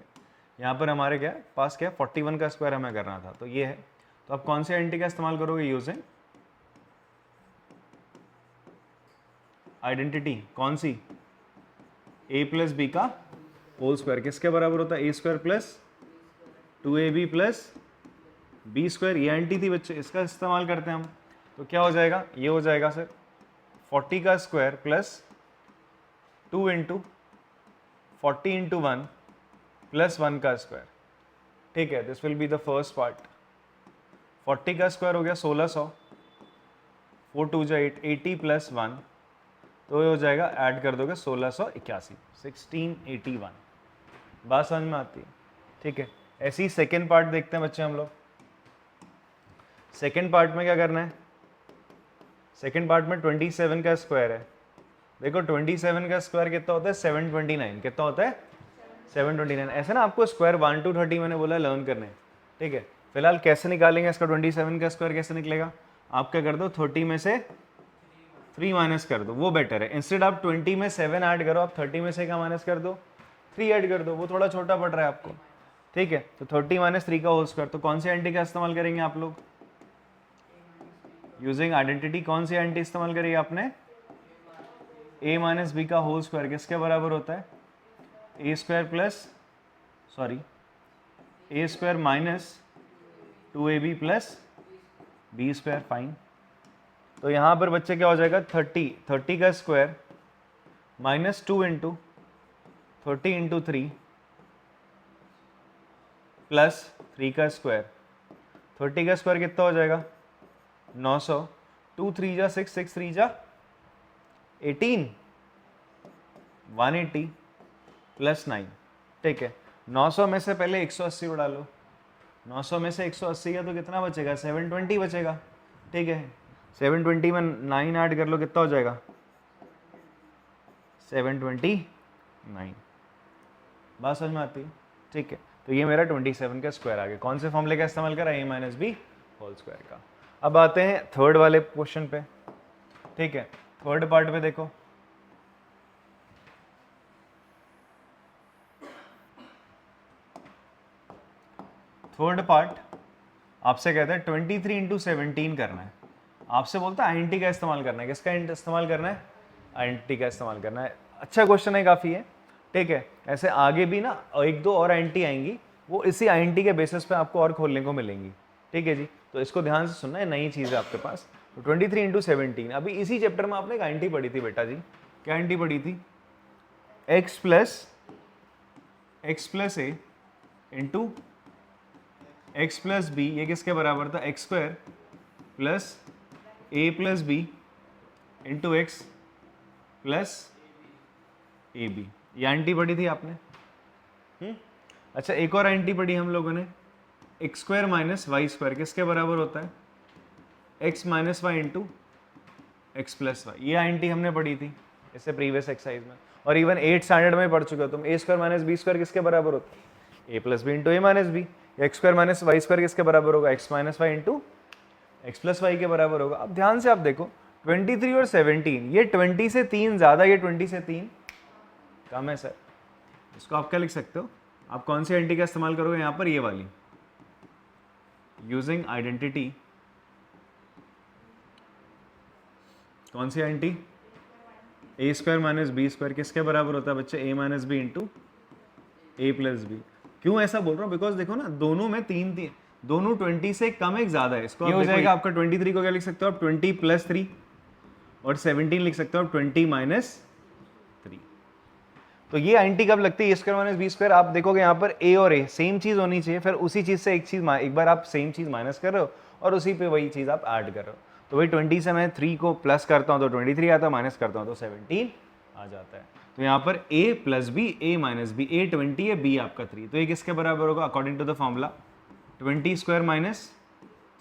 यहाँ पर हमारे क्या पास क्या 41 का स्क्वायर हमें करना था, तो ये है। तो आप कौन सी एंटी का इस्तेमाल करोगे? यूजिंग आइडेंटिटी, कौन सी? a + b का होल स्क्वायर किसके बराबर होता है? a² + 2ab + b²। ये एंटी थी बच्चे, इसका इस्तेमाल करते हैं हम। तो क्या हो जाएगा? ये हो जाएगा सर 40 का स्क्वायर + 2 × 40 × 1 + 1 का स्क्वायर, ठीक है। This will be the first part. 40 का स्क्वायर हो गया 1600, 4 × 2 = 8, 80 + 1, तो ये हो जाएगा, ऐड कर दोगे 1681, 1681। बात समझ में आती है, ठीक है। ऐसे ही सेकेंड पार्ट देखते हैं बच्चे हम लोग। सेकेंड पार्ट में क्या करना है? सेकेंड पार्ट में 27 का स्क्वायर है। देखो 27 का स्क्वायर कितना होता है? 729। कितना होता है? 729। ऐसे ना आपको स्क्वायर 1 to 30 मैंने बोला लर्न करने, ठीक है। फिलहाल कैसे निकालेंगे इसका 27 का स्क्वायर कैसे निकलेगा? आप क्या कर दो, 30 में से 3 माइनस कर दो, वो बेटर है। इंस्टेड आप 20 में 7 ऐड करो, आप 30 में से क्या माइनस कर दो? 3 ऐड कर दो, वो थोड़ा छोटा पड़ रहा है आपको, ठीक है। तो 30 - 3 का होल स्क्वायर। तो कौन सी एंटी का इस्तेमाल करेंगे आप लोग? Using identity. कौन सी एंटी इस्तेमाल करी आपने? a - b का होल स्क्वायर किसके बराबर होता है? a² + -2ab + b²। फाइन। तो यहाँ पर बच्चे क्या हो जाएगा? 30 का स्क्वायर -2 × 30 × 3 + 3 का स्क्वायर। 30 का स्क्वायर कितना हो जाएगा? 900, 2 3 जा 6, 6 3 जा 18, 180 + 9, ठीक है। 900 में से पहले 180 उड़ा लो, 900 में से 180 है तो कितना बचेगा? 720 बचेगा, ठीक है। 720 में 9 ऐड कर लो, कितना हो जाएगा? 729। बात समझ में आती है, ठीक है। तो ये मेरा 27 का स्क्वायर आ गया। कौन से फॉर्मूले का इस्तेमाल करा? a - b होल स्क्वायर का। अब आते हैं थर्ड वाले क्वेश्चन पे, ठीक है। थर्ड पार्ट पे देखो, थर्ड पार्ट आपसे कहता है 23 × 17 करना है। आपसे बोलता है आइडेंटिटी का इस्तेमाल करना है। किसका इस्तेमाल करना है? आइडेंटिटी का इस्तेमाल करना है। अच्छा क्वेश्चन है, काफ़ी है, ठीक है। ऐसे आगे भी ना एक दो और आइडेंटिटी आएंगी, वो इसी आइडेंटिटी के बेसिस पे आपको और खोलने को मिलेंगी, ठीक है जी। तो इसको ध्यान से सुनना है, नई चीज़ है आपके पास। तो 23 × 17, अभी इसी चैप्टर में आपने एक आइडेंटिटी पढ़ी थी बेटा जी। क्या आइडेंटिटी पढ़ी थी? x + a × x + b, ये किसके बराबर था? x² + a + b × x + ab। ये आइडेंटिटी पढ़ी थी आपने। अच्छा, एक और आइडेंटिटी पढ़ी हम लोगों ने, x² - y² किसके बराबर होता है? x - y × x + y। ये आइडेंटिटी हमने पढ़ी थी, इससे प्रीवियस एक्सरसाइज में, और इवन 8 स्टैंडर्ड में पढ़ चुके हो तुम। A square minus B square किसके बराबर होता है? A plus B into A minus B. X square minus Y square किसके बराबर होगा? X minus Y into x plus Y के बराबर होगा। अब ध्यान से आप देखो 23 और 17, ये 20 से 3 ज़्यादा, ये 20 से 3 कम है सर। इसको आप क्या लिख सकते हो? आप कौन सी आइडेंटिटी का इस्तेमाल करोगे यहाँ पर? ये वाली, यूजिंग आइडेंटिटी। कौन सी आइडेंटिटी? ए स्क्वायर माइनस बी स्क्वायर किसके बराबर होता है बच्चे? ए माइनस बी इंटू ए प्लस बी। क्यों ऐसा बोल रहा हूँ? बिकॉज देखो ना, दोनों में तीन तीन, दोनों 20 से कम एक ज़्यादा है। इसको ये हो जाएगा आपका 23 को क्या लिख सकते हो आप? 20 प्लस 3, और 17 लिख सकते हो आप 20 माइनस 3। तो ये आइडेंटिटी कब लगती है? A square minus B square. आप देखोगे यहाँ पर ए और ए सेम चीज़ होनी चाहिए, फिर उसी चीज़ से एक बार आप सेम चीज़ माइनस कर रहे हो और उसी पे वही चीज़ आप ऐड कर रहे हो। तो वही 20 से मैं 3 को प्लस करता हूँ तो 23 आता है, माइनस करता हूँ तो 17 आ जाता है। तो यहाँ पर a plus B, a minus B, a 20 है, b आपका 3, तो ये किसके बराबर होगा according to the formula? 20 square minus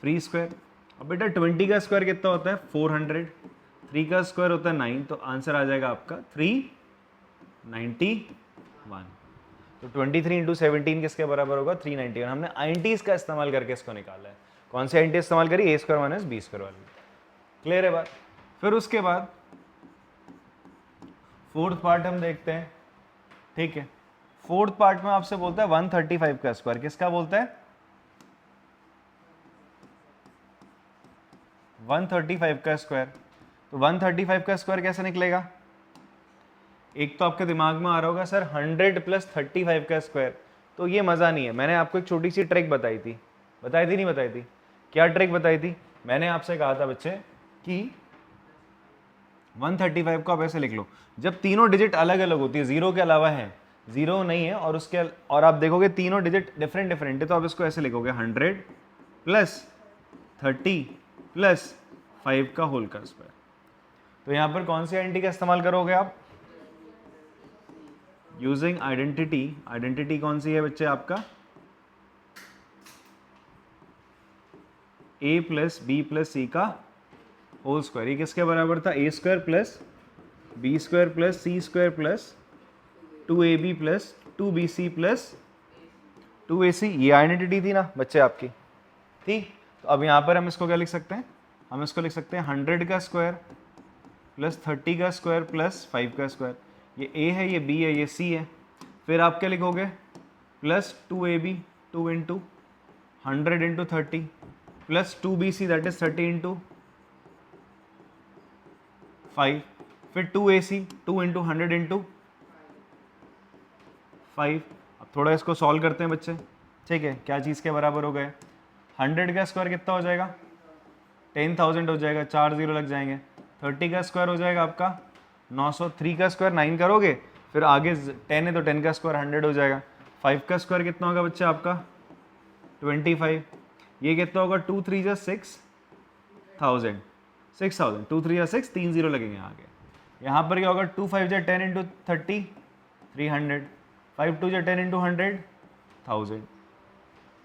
3 square. अब बेटा 20 का स्क्वायर कितना होता है? 400, 3 का स्क्वायर होता है 9, तो आंसर आ जाएगा आपका 391। तो 23 इंटू 17 किसके बराबर होगा? 391। हमने आइडेंटिटीज का इस्तेमाल करके इसको निकाला है। कौन सी आइडेंटिटी इस्तेमाल करी? ए स्क्वायर माइनस बी स्क्वायर वाली। क्लियर है बात? फिर उसके बाद फोर्थ पार्ट हम देखते हैं, ठीक है। फोर्थ पार्ट में आपसे बोलता है 135 का स्क्वायर। किसका बोलता है? 135 का स्क्वायर। तो 135 का स्क्वायर कैसे निकलेगा? एक तो आपके दिमाग में आ रहा होगा सर 100 प्लस 35 का स्क्वायर, तो ये मज़ा नहीं है। मैंने आपको एक छोटी सी ट्रिक बताई थी, नहीं बताई थी? क्या ट्रिक बताई थी? मैंने आपसे कहा था बच्चे कि 135 को आप ऐसे लिख लो, जब तीनों डिजिट अलग अलग होती है, जीरो के अलावा है, जीरो नहीं है, और आप देखोगे तीनों डिजिट डिफरेंट है, तो आप इसको ऐसे लिखोगे 100 प्लस 30 प्लस 5 का होल का स्क्वायर। तो यहाँ पर कौन सी आइडेंटिटी का इस्तेमाल करोगे आप? Using identity. आइडेंटिटी कौन सी है बच्चे आपका? a plus B plus C का होल स्क्वायर। ये किसके बराबर था? A square plus B square plus C square plus 2ab plus 2bc plus 2ac। ये आइडेंटिटी थी ना बच्चे आपकी, थी। तो अब यहाँ पर हम इसको क्या लिख सकते हैं? हम इसको लिख सकते हैं 100 का स्क्वायर प्लस 30 का स्क्वायर प्लस 5 का स्क्वायर। ये a है, ये b है, ये c है। फिर आप क्या लिखोगे? Plus 2ab 2 into 100 into 30 plus 2bc that is 30 into 5, फिर 2ac 2 इंटू 100 इंटू 5। अब थोड़ा इसको सॉल्व करते हैं बच्चे, ठीक है। क्या चीज़ के बराबर हो गए? 100 का स्क्वायर कितना हो जाएगा? 10,000 हो जाएगा, 4 जीरो लग जाएंगे। 30 का स्क्वायर हो जाएगा आपका 900, 3 का स्क्वायर 9 करोगे, फिर आगे 10 है तो 10 का स्क्वायर 100 हो जाएगा। 5 का स्क्वायर कितना होगा बच्चे आपका? 25। ये कितना होगा? 2 3 जा 6,000, 6,000, 2 3 जा 6, 3 जीरो लगेंगे आगे। यहाँ पर क्या होगा? 2 5 जा 10 इंटू 30, 300, 5 2 जा 10 इंटू 100, 1000।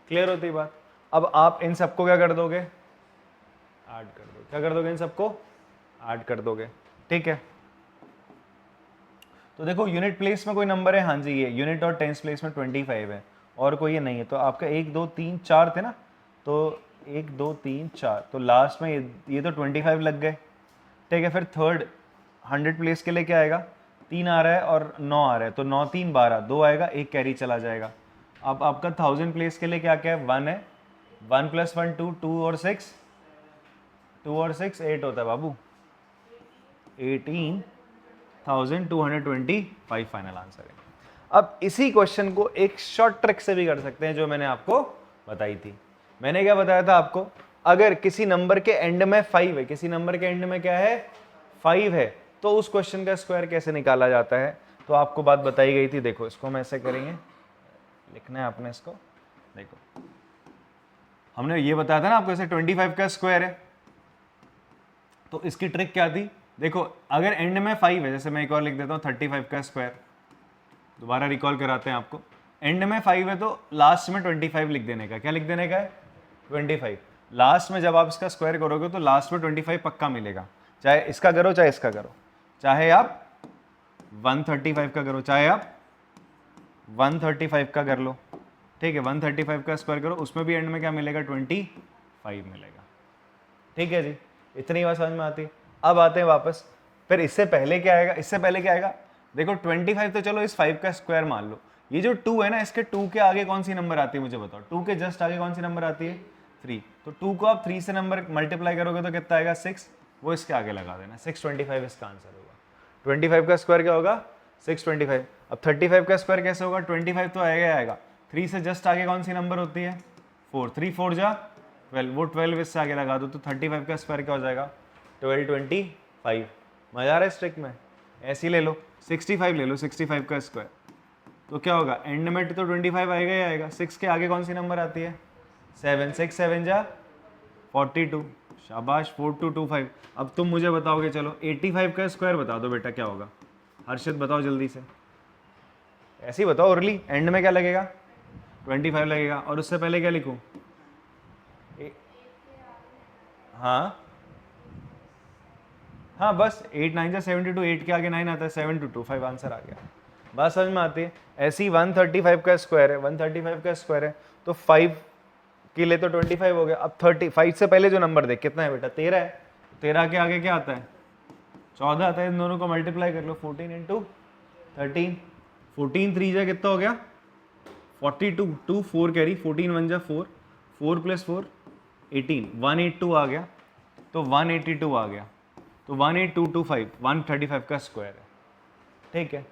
क्लियर होती है बात? अब आप इन सबको क्या कर दोगे? ऐड कर दो। क्या कर दोगे? इन सबको ऐड कर दोगे, ठीक है। तो देखो यूनिट प्लेस में कोई नंबर है, हाँ जी ये यूनिट और टेंस प्लेस में 25 है, और कोई ये नहीं है। तो आपका 1 2 3 4 थे ना, तो 1 2 3 4, तो लास्ट में ये तो 25 लग गए, ठीक है। फिर थर्ड 100 प्लेस के लिए क्या आएगा? 3 आ रहा है और 9 आ रहा है, तो 9 3 12, 2 आएगा, 1 कैरी चला जाएगा। अब आपका 1000 प्लेस के लिए क्या क्या है? 1 है, 1 प्लस 1 2, 2 और 6, 2 और 6 8 होता है बाबू, 18,225 फाइनल आंसर है। अब इसी क्वेश्चन को एक शॉर्ट ट्रिक से भी कर सकते हैं, जो मैंने आपको बताई थी। मैंने क्या बताया था आपको? अगर किसी नंबर के एंड में 5 है, किसी नंबर के एंड में क्या है? 5 है, तो उस क्वेश्चन का स्क्वायर कैसे निकाला जाता है? तो आपको बात बताई गई थी। देखो इसको हम ऐसे करेंगे, लिखना है आपने इसको। देखो हमने ये बताया था ना आपको, ऐसे 25 का स्क्वायर है, तो इसकी ट्रिक क्या थी? देखो अगर एंड में 5 है, जैसे मैं एक और लिख देता हूँ 35 का स्क्वायर, दोबारा रिकॉल कराते हैं आपको। एंड में 5 है तो लास्ट में 25 लिख देने का। क्या लिख देने का है? 25। लास्ट में जब आप इसका स्क्वायर करोगे तो लास्ट में 25 पक्का मिलेगा, चाहे इसका करो चाहे इसका करो, चाहे आप 135 का करो, चाहे आप 135 का कर लो, ठीक है, 135 का स्क्वायर करो, उसमें भी एंड में क्या मिलेगा, 25 मिलेगा। ठीक है जी, इतनी बात समझ में आती है। अब आते हैं वापस, फिर इससे पहले क्या आएगा, इससे पहले क्या आएगा, देखो 25 तो चलो इस 5 का स्क्वायर मान लो, ये जो 2 है ना, इसके 2 के आगे कौन सी नंबर आती है मुझे बताओ, 2 के जस्ट आगे कौन सी नंबर आती है, 3, तो 2 को आप 3 से नंबर मल्टीप्लाई करोगे तो कितना आएगा, 6, वो इसके आगे लगा देना, 625 इसका आंसर होगा। 25 का स्क्वायर क्या होगा, 625। अब 35 का स्क्वायर कैसे होगा, 25 तो आएगा ही आएगा, 3 से जस्ट आगे कौन सी नंबर होती है, 4, 3 4 जा 12, वो 12 इससे आगे लगा दो तो 35 का स्क्वायर क्या हो जाएगा, 1225। मजा आ रहा है इस ट्रिक में, ऐसे ही ले लो, 65 ले लो, 65 का स्क्वायर तो क्या होगा, एंड में तो 25 आएगा ही आएगा, 6 के आगे कौन सी नंबर आती है, 7, 6 7 जा 42, शाबाश, 4225। अब तुम मुझे बताओगे, चलो 85 का स्क्वायर बता दो बेटा क्या होगा, हर्षित बताओ जल्दी से, ऐसे ही बताओ अर्ली, एंड में क्या लगेगा, 25 लगेगा, और उससे पहले क्या लिखूं, हाँ हाँ बस 8 9 जा 72, 8 के आगे 9 आता है, 7225 आंसर आ गया। बात समझ में आती है। ऐसे ही 135 का स्क्वायर है, 135 का स्क्वायर है तो 5 के लिए तो 25 हो गया। अब 35 से पहले जो नंबर देख कितना है बेटा, 13 है, 13 के आगे क्या आता है, 14 आता है, इन दोनों को मल्टीप्लाई कर लो, 14 इंटू 13, 14 3 जा कितना हो गया, 42, 2 4 कैरी, 14 1 जा 4, 4 + 4 18, 182 आ गया, तो 182 आ गया, तो 18225 135 का स्क्वायर है। ठीक है,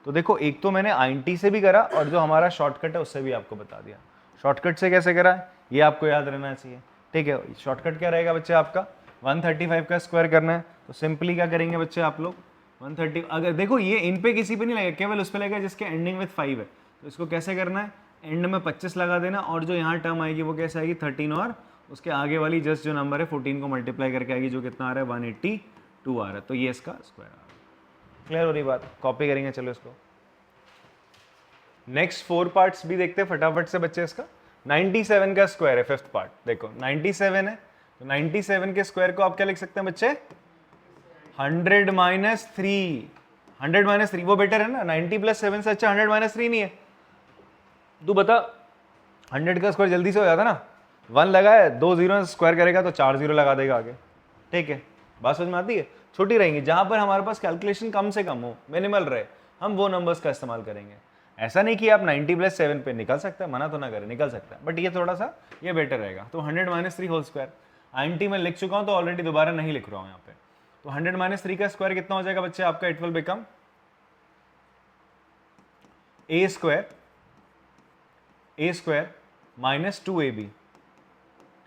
तो देखो एक तो मैंने INT से भी करा और जो हमारा शॉर्टकट है उससे भी आपको बता दिया। शॉर्टकट से कैसे करा है ये आपको याद रहना चाहिए। ठीक है, शॉर्टकट क्या रहेगा बच्चे आपका, 135 का स्क्वायर करना है तो सिंपली क्या करेंगे बच्चे आप लोग, 130, अगर देखो ये इन पे किसी पे नहीं लगेगा, केवल उस पे लगेगा जिसके एंडिंग विद 5 है, तो इसको कैसे करना है, एंड में 25 लगा देना, और जो यहाँ टर्म आएगी वो कैसे आएगी, 13, और उसके आगे वाली जस्ट जो नंबर है 14 को मल्टीप्लाई करके आएगी, जो कितना आ रहा है, 182 आ रहा है, तो ये इसका स्क्वायर आ रहा है। क्लियर हो रही बात, कॉपी करेंगे चलो इसको। नेक्स्ट 4 पार्ट्स भी देखते हैं फटाफट से बच्चे इसका। 97 का स्क्वायर है, 5th पार्ट, देखो 97 है, तो 97 के स्क्वायर को आप क्या लिख सकते हैं बच्चे, 100 - 3, 100 - 3 वो बेटर है ना, 90 + 7 से अच्छा 100 - 3 नहीं है। तू बता 100 का स्क्वायर जल्दी से हो जाता ना, 1 लगाए 2 जीरो स्क्वायर करेगा तो 4 जीरो लगा देगा आगे। ठीक है, बात समझ में आती है। छोटी रहेंगी, जहां पर हमारे पास कैलकुलेशन कम से कम हो, मिनिमल रहे, हम वो नंबर्स का इस्तेमाल करेंगे। ऐसा नहीं कि आप 90 + 7 पे निकल सकता है, मना तो ना करें, निकल सकता है, बट ये थोड़ा सा ये बेटर रहेगा। तो 100 - 3 होल स्क्वायर INT में लिख चुका हूं तो ऑलरेडी दोबारा नहीं लिख रहा हूं यहाँ पे। तो 100 - 3 का स्क्वायर कितना हो जाएगा बच्चे आपका, it will become a square - 2ab,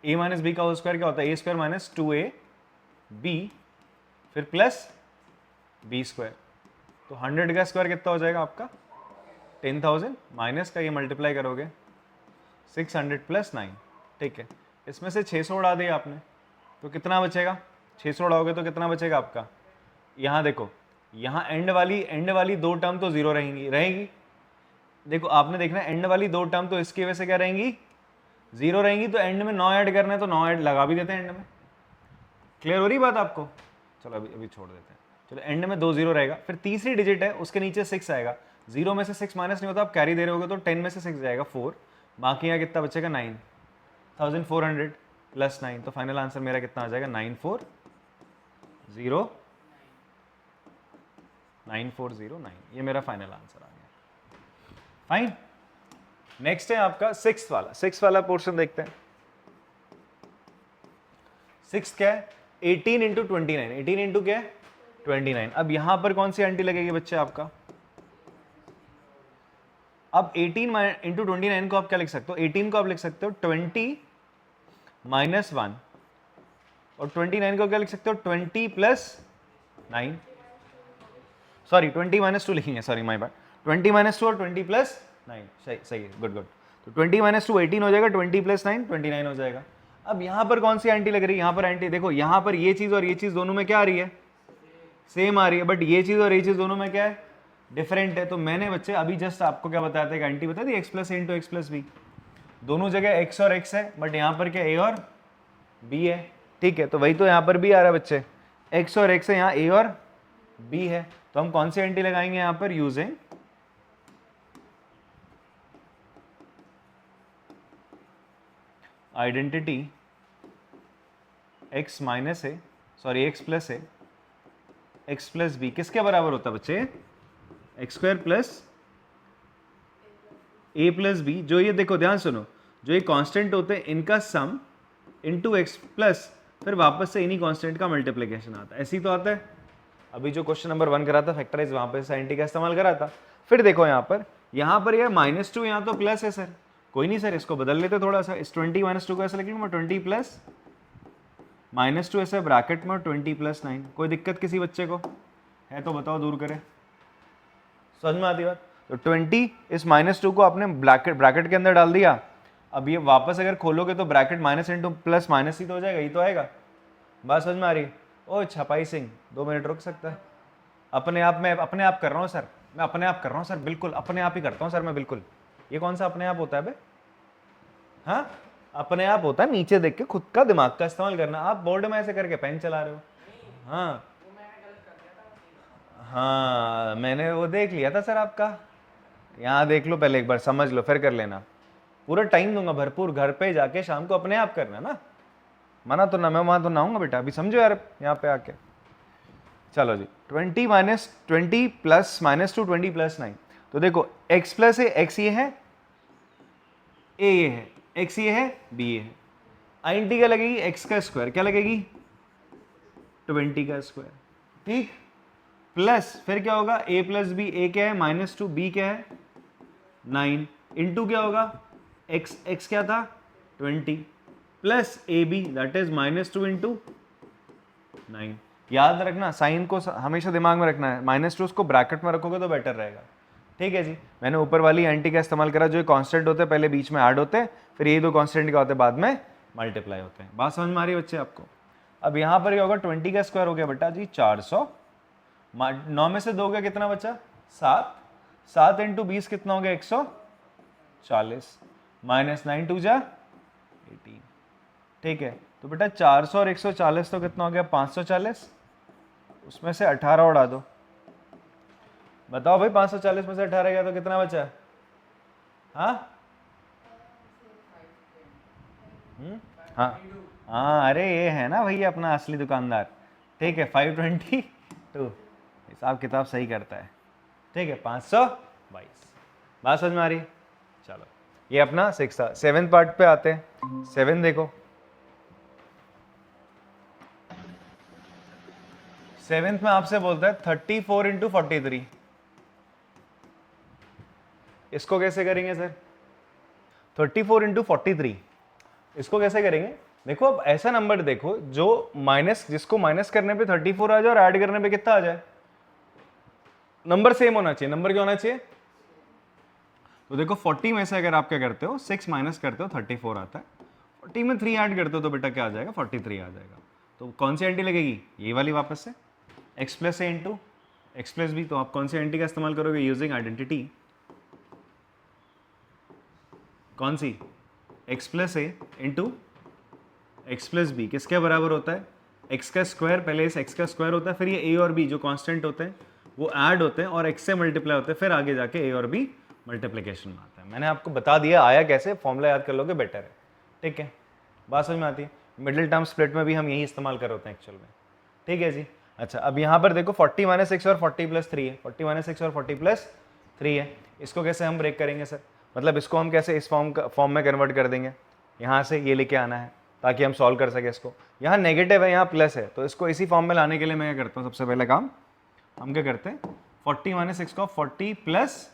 a - b का होल स्क्वायर क्या होता है, a स्क्वायर - 2ab, फिर प्लस b स्क्वायर। तो 100 का स्क्वायर कितना हो जाएगा आपका 10,000, माइनस का ये मल्टीप्लाई करोगे 600 + 9। ठीक है, इसमें से 600 उड़ा दिया आपने तो कितना बचेगा, 600 उड़ाओगे तो कितना बचेगा आपका, यहाँ देखो, यहाँ एंड वाली 2 टर्म तो जीरो रहेगी। देखो आपने देखना एंड वाली 2 टर्म तो इसकी वजह से क्या रहेंगी, जीरो रहेंगी, तो एंड में 9 ऐड करना है तो 9 ऐड लगा भी देते हैं एंड में। क्लियर हो रही बात आपको, चलो अभी छोड़ देते हैं। चलो एंड में 2 जीरो रहेगा, फिर तीसरी डिजिट है उसके नीचे 6 आएगा, 0 में से 6 माइनस नहीं होता, आप कैरी दे रहे होगे तो 10 में से 6 जाएगा 4, बाकी यहाँ कितना बचेगा 9,400 + 9, तो फाइनल आंसर मेरा कितना आ जाएगा 9409, ये मेरा फाइनल आंसर आ गया। फाइन, नेक्स्ट है आपका 6th वाला पोर्शन देखते हैं। 6 क्या है, 18 × 29, 18 इंटू क्या है 29। अब यहां पर कौन सी आंटी लगेगी बच्चे आपका, अब 18 × 29 को आप क्या लिख सकते हो, 18 को आप लिख सकते हो 20 - 1, और 29 को क्या लिख सकते हो 20 + 9, सॉरी 20 - 2 लिखेंगे, सॉरी माय बैड, 20 - 2 और 20 + 9, सही है, गुड। तो 20 - 2 18 हो जाएगा, 20 + 9 29 हो जाएगा। अब यहां पर कौन सी एंटी लग रही है, यहां पर एंटी देखो, यहां पर ये चीज और ये चीज दोनों में क्या आ रही है, सेम आ रही है, बट ये चीज और ये चीज दोनों में क्या है, डिफरेंट है। तो मैंने बच्चे अभी जस्ट आपको क्या बताया था, एंटी बता दी, x + a × x + b, दोनों जगह x और x है, बट यहां पर क्या a और b है। ठीक है, तो वही तो यहां पर भी आ रहा है बच्चे, x और x है, यहाँ a और b है, तो हम कौन सी एंटी लगाएंगे यहाँ पर, यूजिंग आइडेंटिटी x माइनस ए, सॉरी x प्लस ए, x प्लस बी किसके बराबर होता है बच्चे, एक्स स्क्वायर प्लस ए प्लस बी। जो ये देखो ध्यान सुनो, जो ये कांस्टेंट होते हैं इनका सम इनटू एक्स प्लस फिर वापस से इन्हीं कांस्टेंट का मल्टीप्लिकेशन आता है, ऐसे ही तो आता है। अभी जो क्वेश्चन नंबर 1 करा था फैक्टराइज, वहां पे साइन टी का इस्तेमाल करा था। फिर देखो यहाँ पर ये -2 यहाँ तो प्लस है सर, कोई नहीं सर इसको बदल लेते थोड़ा सा, इस 20 - 2 को ऐसे लिख लूँ मैं, 20 प्लस -2 ऐसे ब्रैकेट में 20 + 9। कोई दिक्कत किसी बच्चे को है तो बताओ, दूर करें। समझ में आती बात? तो 20 इस -2 को आपने ब्रैकेट के अंदर डाल दिया। अब ये वापस अगर खोलोगे तो bracket minus into plus minus ही तो हो जाएगा, ये तो आएगा। बात समझ में आ रही? ओ छपाई सिंह 2 मिनट रुक सकता है? अपने आप मैं अपने आप कर रहा हूँ सर, मैं अपने आप कर रहा हूँ सर, बिल्कुल अपने आप ही करता हूँ सर मैं, बिल्कुल। ये कौन सा अपने आप होता है बे? हाँ अपने आप होता है नीचे देख के खुद का दिमाग का इस्तेमाल करना। आप बोर्ड में ऐसे करके पेन चला रहे हो। हाँ हाँ मैंने वो देख लिया था सर आपका, यहाँ देख लो पहले एक बार, समझ लो फिर कर लेना। पूरा टाइम दूंगा भरपूर, घर पे जाके शाम को अपने आप करना ना, मना तो ना, मैं वहां तो ना आऊंगा बेटा, अभी समझो यार यहाँ पे आके। चलो जी 20 प्लस -2 20 + 9। तो देखो x प्लस है, x ये है, a ये है, x ये है, b ये है। आइडेंटिटी क्या लगेगी, x का स्क्वायर क्या लगेगी, 20 का स्क्वायर, ठीक। प्लस फिर क्या होगा, a प्लस बी, a क्या है -2, b क्या है 9, इंटू क्या होगा x क्या था 20 plus A B that is -2 into 9। याद रखना साइन को हमेशा दिमाग में रखना है, -2 उसको ब्रैकेट में रखोगे तो बेटर रहेगा, ठीक है जी। मैंने ऊपर वाली एंटी का इस्तेमाल करा, जो कांस्टेंट होते हैं पहले बीच में ऐड होते हैं, फिर ये दो कांस्टेंट क्या होते हैं बाद में मल्टीप्लाई होते हैं। बात समझ में आ रही है बच्चे आपको? अब यहाँ पर क्या होगा, 20 का स्क्वायर हो गया बेटा जी 400, 9 में से 2 का कितना बचा 7, 7 इंटू 20 कितना हो गया 140, -9 2 जा 18, ठीक है। तो बेटा 400 और 140 तो कितना हो गया 540, उसमें से 18 उड़ा दो, बताओ भाई 540 में से 18 गया तो कितना बचा? हाँ हाँ हाँ, अरे ये है ना भैया अपना असली दुकानदार, ठीक है 522, हिसाब किताब सही करता है, ठीक है 522। बात समझ में आ रही? चलो ये अपना 6 था। 7th पार्ट पे आते हैं। 7 देखो, 7th में आपसे बोलता है 34 इंटू 43, इसको कैसे करेंगे सर? 34 इंटू 43 इसको कैसे करेंगे? देखो अब ऐसा नंबर देखो जो माइनस, जिसको माइनस करने पे 34 आ जाए और ऐड करने पे कितना आ जाए, नंबर सेम होना चाहिए। नंबर क्या होना चाहिए? तो देखो 40 में से अगर आप क्या करते हो 6 माइनस करते हो 34 आता है, 40 में 3 ऐड करते हो तो बेटा क्या आ जाएगा 43 आ जाएगा। तो कौन सी एंटी लगेगी? ये वाली वापस से x प्लस ए इंटू एक्स प्लस बी। तो आप कौन सी एंटी का इस्तेमाल करोगे? यूजिंग आइडेंटिटी कौन सी, x प्लस ए इंटू एक्स प्लस बी किसके बराबर होता है? x का स्क्वायर, पहले इस x का स्क्वायर होता है, फिर ये a और b जो कांस्टेंट होते हैं वो ऐड होते हैं और x से मल्टीप्लाई होते हैं, फिर आगे जाके a और b मल्टीप्लिकेशन में आता है। मैंने आपको बता दिया आया कैसे, फॉर्मूला याद कर लोगे बेटर है, ठीक है। बात समझ में आती है? मिडिल टर्म स्प्लिट में भी हम यही इस्तेमाल कर होते हैं एक्चुअल में, ठीक है जी। अच्छा अब यहाँ पर देखो 40 - 6 और 40 + 3 है, 40 - 6 और 40 + 3 है, इसको कैसे हम ब्रेक करेंगे सर? मतलब इसको हम कैसे इस फॉर्म में कन्वर्ट कर देंगे? यहाँ से ये लेके आना है ताकि हम सॉल्व कर सके इसको। यहाँ नेगेटिव है, यहाँ प्लस है, तो इसको इसी फॉर्म में लाने के लिए मैं क्या करता हूँ, सबसे पहले काम हम क्या करते हैं 40 - 6 को 40 प्लस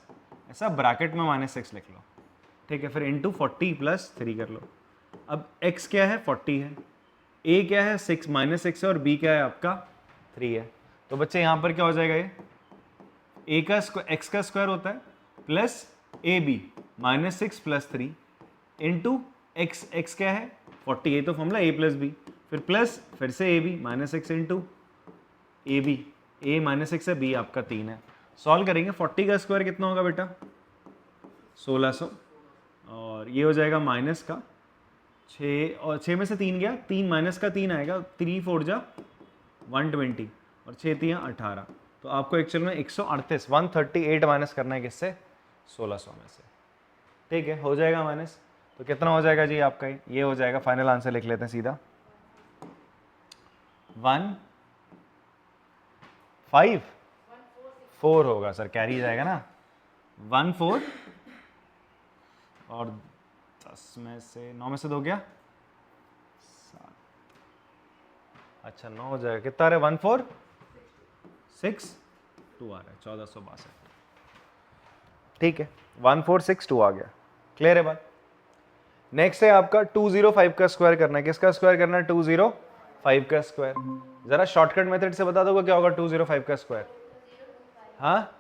ऐसा ब्रैकेट में -6 लिख लो, ठीक है, फिर इंटू 40 + 3 कर लो। अब x क्या है 40 है, a क्या है 6 -6 है और b क्या है आपका 3 है। तो बच्चे यहाँ पर क्या हो जाएगा, ये a का x का स्क्वायर होता है प्लस ए बी -6 + 3 इंटू x क्या है 40, ये तो फॉर्मूला a + b, फिर प्लस फिर से A B -6 into A B, a -6 है b आपका 3 है। सॉल्व करेंगे 40 का स्क्वायर कितना होगा बेटा 1600, और ये हो जाएगा माइनस का 6, और 6 में से 3 गया, 3 माइनस का 3 आएगा, 3 4 जा 120 और 6 3 18, तो आपको एक्चुअल में 138 138 माइनस करना है किससे, 1600 में से। ठीक है, हो जाएगा माइनस, तो कितना हो जाएगा जी आपका, ये हो जाएगा, फाइनल आंसर लिख लेते हैं सीधा 154 होगा सर, कैरी जाएगा ना 14 और 10 में से 9 में से 2 गया 7, अच्छा 9 हो जाएगा, कितना आ रहा है 1462 आ रहा है, 1462। ठीक है, 1462 आ गया, क्लियर है बात। नेक्स्ट है आपका 205 का स्क्वायर करना है, किसका स्क्वायर करना है, 205 का स्क्वायर। जरा शॉर्टकट मेथड से बता दोगे क्या होगा 205 का स्क्वायर। हाँ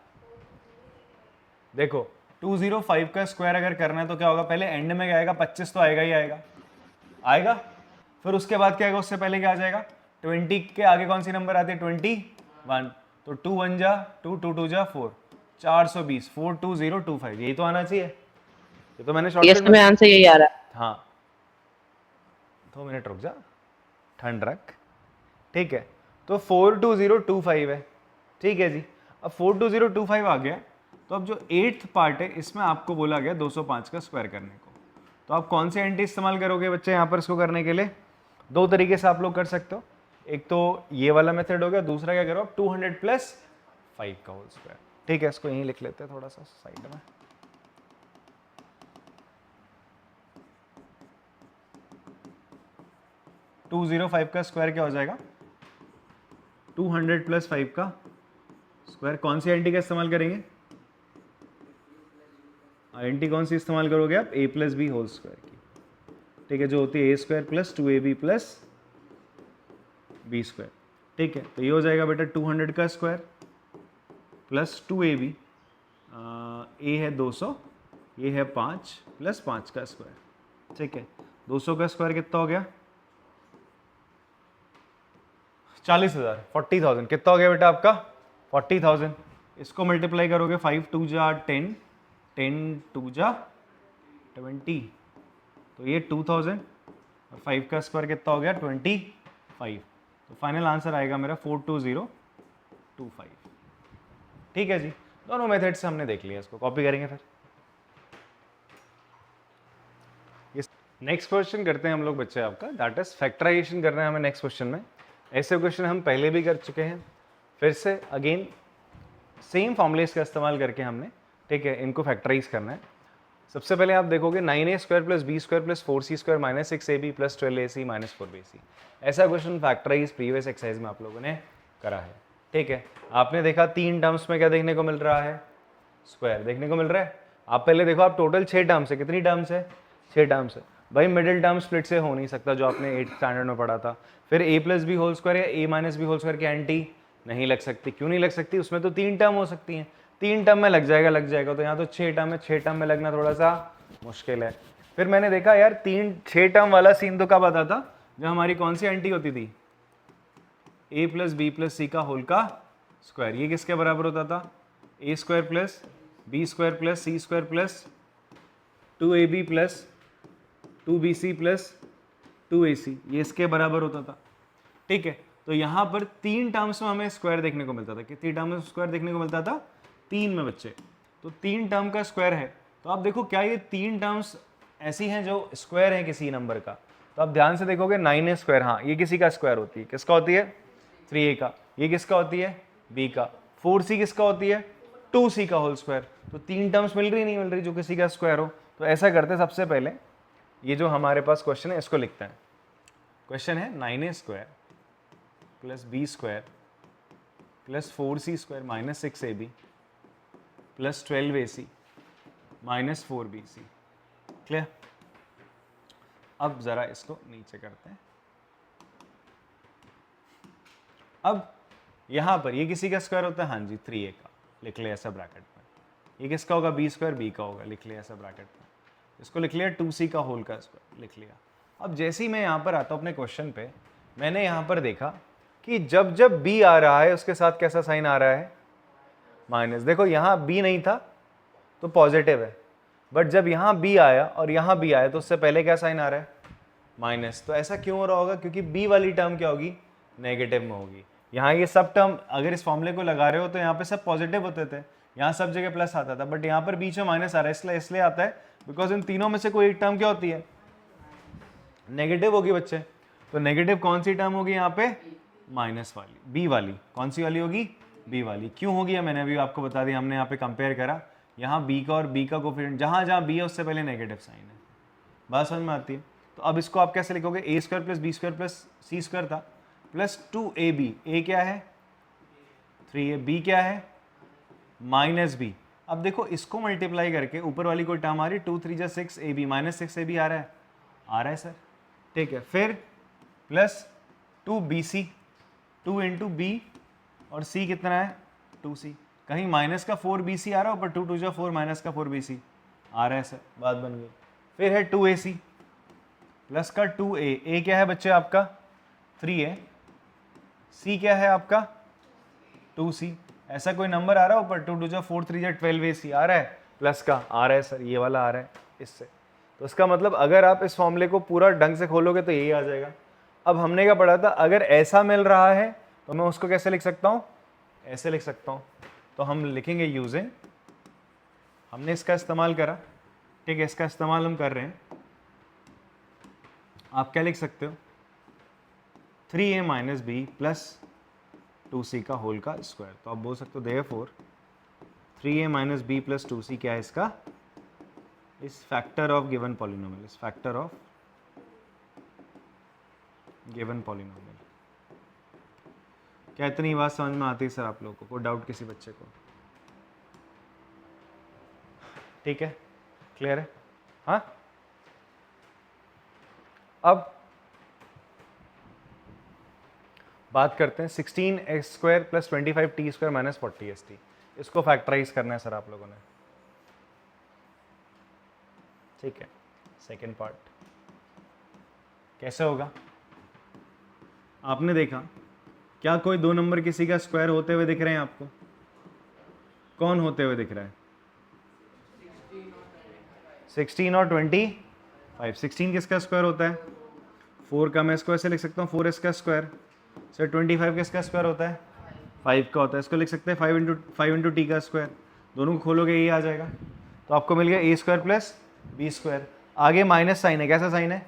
देखो 205 का स्क्वायर अगर करना है तो क्या होगा, पहले एंड में क्या आएगा, 25 तो आएगा ही आएगा, फिर उसके बाद क्या आएगा, उससे पहले क्या आ जाएगा, 20 के आगे कौन सी नंबर आती है, 21, तो 2 1 जा 2 2 2 जा 4, 420, 42025, यही तो आना चाहिए, ये तो मैंने शॉर्टकट में आंसर यही आ रहा है। हाँ 2 मिनट रुक जा, ठंड रख, ठीक है, तो 42025 है, ठीक है जी। अब 42025 आ गया, तो अब जो 8th पार्ट है इसमें आपको बोला गया 205 का स्क्वायर करने को, तो आप कौन से एंटी इस्तेमाल करोगे बच्चे यहाँ पर इसको करने के लिए, दो तरीके से आप लोग कर सकते हो, एक तो ये वाला मेथड हो गया, दूसरा क्या करो आप 200 + 5 का होल स्क्वायर। ठीक है, इसको यहीं लिख लेते हैं थोड़ा सा साइड में, टू 205 का स्क्वायर क्या हो जाएगा, 200 + 5 का स्क्वायर। कौन सी एंटी का इस्तेमाल करेंगे, एंटी कौन सी इस्तेमाल करोगे आप, a + b होल स्क्वायर की, ठीक है, जो होती है a² + 2ab + b स्क्वायर। ठीक है, तो ये हो जाएगा बेटा 200 का स्क्वायर प्लस 2ab, a है 200, ये है 5 + 5 का स्क्वायर। ठीक है, 200 का स्क्वायर कितना हो गया, 40,000, 40,000, कितना हो गया बेटा आपका 40,000। इसको मल्टीप्लाई करोगे 5 2 जा 10, 10 2 जा 20, तो ये 2000 और 5 का स्क्वायर कितना हो गया 25, तो फाइनल आंसर आएगा मेरा 42025। ठीक है जी, दोनों मेथड से हमने देख लिया, इसको कॉपी करेंगे फिर। नेक्स्ट क्वेश्चन करते हैं हम लोग बच्चे आपका, दैट इज फैक्टराइजेशन करना है हमें नेक्स्ट क्वेश्चन में। ऐसे क्वेश्चन हम पहले भी कर चुके हैं, फिर से अगेन सेम फॉर्मूलेस का इस्तेमाल करके हमने, ठीक है, इनको फैक्टराइज करना है। सबसे पहले आप देखोगे 9a² + b² + 4c² - 6ab + 12ac - 4bc। ऐसा क्वेश्चन फैक्टराइज प्रीवियस एक्सरसाइज में आप लोगों ने करा है। ठीक है, आपने देखा 3 टर्म्स में क्या देखने को मिल रहा है, स्क्वायर देखने को मिल रहा है। आप पहले देखो, आप टोटल 6 टर्म्स है, कितनी टर्म्स है, 6 टर्म्स है भाई। मिडिल टर्म स्प्लिट से हो नहीं सकता, जो आपने 8th स्टैंडर्ड में पढ़ा था। फिर a + b होल स्क्वायर या a - b होल स्क्वायर की एंटी नहीं लग सकती, क्यों नहीं लग सकती, उसमें तो 3 टर्म हो सकती हैं, 3 टर्म में लग जाएगा, तो यहाँ तो 6 टर्म है, 6 टर्म में लगना थोड़ा सा मुश्किल है। फिर मैंने देखा यार 6 टर्म वाला सीन तो कब आता था, जब हमारी कौन सी एंटी होती थी, a + b + c का होल का स्क्वायर। ये किसके बराबर होता था, a² + b² + c² + 2ab + 2bc + 2ac, ये इसके बराबर होता था। ठीक है, तो यहाँ पर 3 टर्म्स में हमें स्क्वायर देखने को मिलता था। कितनी टर्म में स्क्वायर देखने को मिलता था, 3 में बच्चे। तो 3 टर्म का स्क्वायर है, तो आप देखो क्या ये 3 टर्म्स ऐसी हैं जो स्क्वायर है किसी नंबर का। तो आप ध्यान से देखोगे 9a², हाँ ये किसी का स्क्वायर होती है, किसका होती है, 3a का। ये किसका होती है, b का। 4c किसका होती है, 2c का होल स्क्वायर। तो 3 टर्म्स मिल रही नहीं मिल रही जो किसी का स्क्वायर हो। तो ऐसा करते हैं, सबसे पहले ये जो हमारे पास क्वेश्चन है इसको लिखते हैं। क्वेश्चन है 9a² + b² + 4c² - 6ab + 12ac - 4bc। Clear. अब जरा इसको नीचे करते हैं। अब यहां पर ये किसी का स्क्वायर होता है, हाँ जी 3a का, लिख लिया ऐसा ब्रैकेट में। ये किसका होगा, b² b का होगा, लिख लिया ऐसा ब्रैकेट में। इसको लिख लिया 2c का होल का स्क्वायर, लिख लिया। अब जैसे ही मैं यहाँ पर आता हूँ अपने क्वेश्चन पे, मैंने यहाँ पर देखा कि जब जब b आ रहा है उसके साथ कैसा साइन आ रहा है, माइनस। देखो यहाँ b नहीं था तो पॉजिटिव है, बट जब यहाँ b आया और यहाँ b आया तो उससे पहले क्या साइन आ रहा है, माइनस। तो ऐसा क्यों हो रहा होगा, क्योंकि b वाली टर्म क्या होगी, नेगेटिव में होगी। यहाँ ये सब टर्म अगर इस फॉर्मूले को लगा रहे हो तो यहाँ पे सब पॉजिटिव होते थे, यहाँ सब जगह प्लस आता था, बट यहाँ पर बीच में माइनस आ रहा है, इसलिए आता है बिकॉज इन तीनों में से कोई एक टर्म क्या होती है, नेगेटिव होगी बच्चे। तो नेगेटिव कौन सी टर्म होगी यहाँ पे, माइनस वाली, बी वाली। कौन सी वाली होगी, बी वाली। क्यों होगी है मैंने अभी आपको बता दिया, हमने यहाँ पे कंपेयर करा, यहाँ बी का और बी का कोफिशिएंट जहाँ जहाँ बी है उससे पहले नेगेटिव साइन है। बात समझ में आती है। तो अब इसको आप कैसे लिखोगे, A square plus B square plus C square था प्लस 2ab, ए क्या है 3a, बी क्या है माइनस बी। अब देखो इसको मल्टीप्लाई करके ऊपर वाली कोई टर्म आ रही, 2 3 6ab, माइनस 6ab आ रहा है सर, ठीक है। फिर प्लस 2bc, 2 इंटू बी और c कितना है 2c, कहीं माइनस का 4bc आ रहा है ऊपर, 2 2 4 माइनस का 4bc आ रहा है सर, बात बन गई। फिर है 2ac प्लस का 2a, a क्या है बच्चे आपका 3a, c क्या है आपका 2c, ऐसा कोई नंबर आ रहा है ऊपर, 2 2 4 3 12ac आ रहा है, प्लस का आ रहा है सर, ये वाला आ रहा है इससे। तो इसका मतलब अगर आप इस फॉर्मूले को पूरा ढंग से खोलोगे तो यही आ जाएगा। अब हमने क्या पढ़ा था, अगर ऐसा मिल रहा है तो मैं उसको कैसे लिख सकता हूँ, ऐसे लिख सकता हूँ। तो हम लिखेंगे यूजिंग, हमने इसका इस्तेमाल करा, ठीक है, इसका इस्तेमाल हम कर रहे हैं। आप क्या लिख सकते हो, 3a minus B plus 2c का होल का स्क्वायर। तो आप बोल सकते हो therefore 3a minus B plus 2c क्या है इसका, इस फैक्टर ऑफ गिवन पॉलिनोमियल, इस फैक्टर ऑफ गिवन पॉलिनोमियल। क्या इतनी बात समझ में आती है सर आप लोगों को, कोई डाउट किसी बच्चे को, ठीक है, क्लियर है, हाँ। अब बात करते हैं 16x square plus 25t square minus 40st, इसको फैक्टराइज करना है सर आप लोगों ने, ठीक है। सेकेंड पार्ट कैसे होगा, आपने देखा क्या कोई दो नंबर किसी का स्क्वायर होते हुए दिख रहे हैं आपको, कौन होते हुए दिख रहा है, 16 और 25। 16 किसका स्क्वायर होता है 4 का, मैं इसको ऐसे लिख सकता हूँ 4s का स्क्वायर। सर 25 किसका स्क्वायर होता है 5 का होता है, इसको लिख सकते हैं 5 इंटू टी का स्क्वायर, दोनों को खोलोगे ये आ जाएगा। तो आपको मिल गया a square plus B square, आगे माइनस साइन है, कैसा साइन है,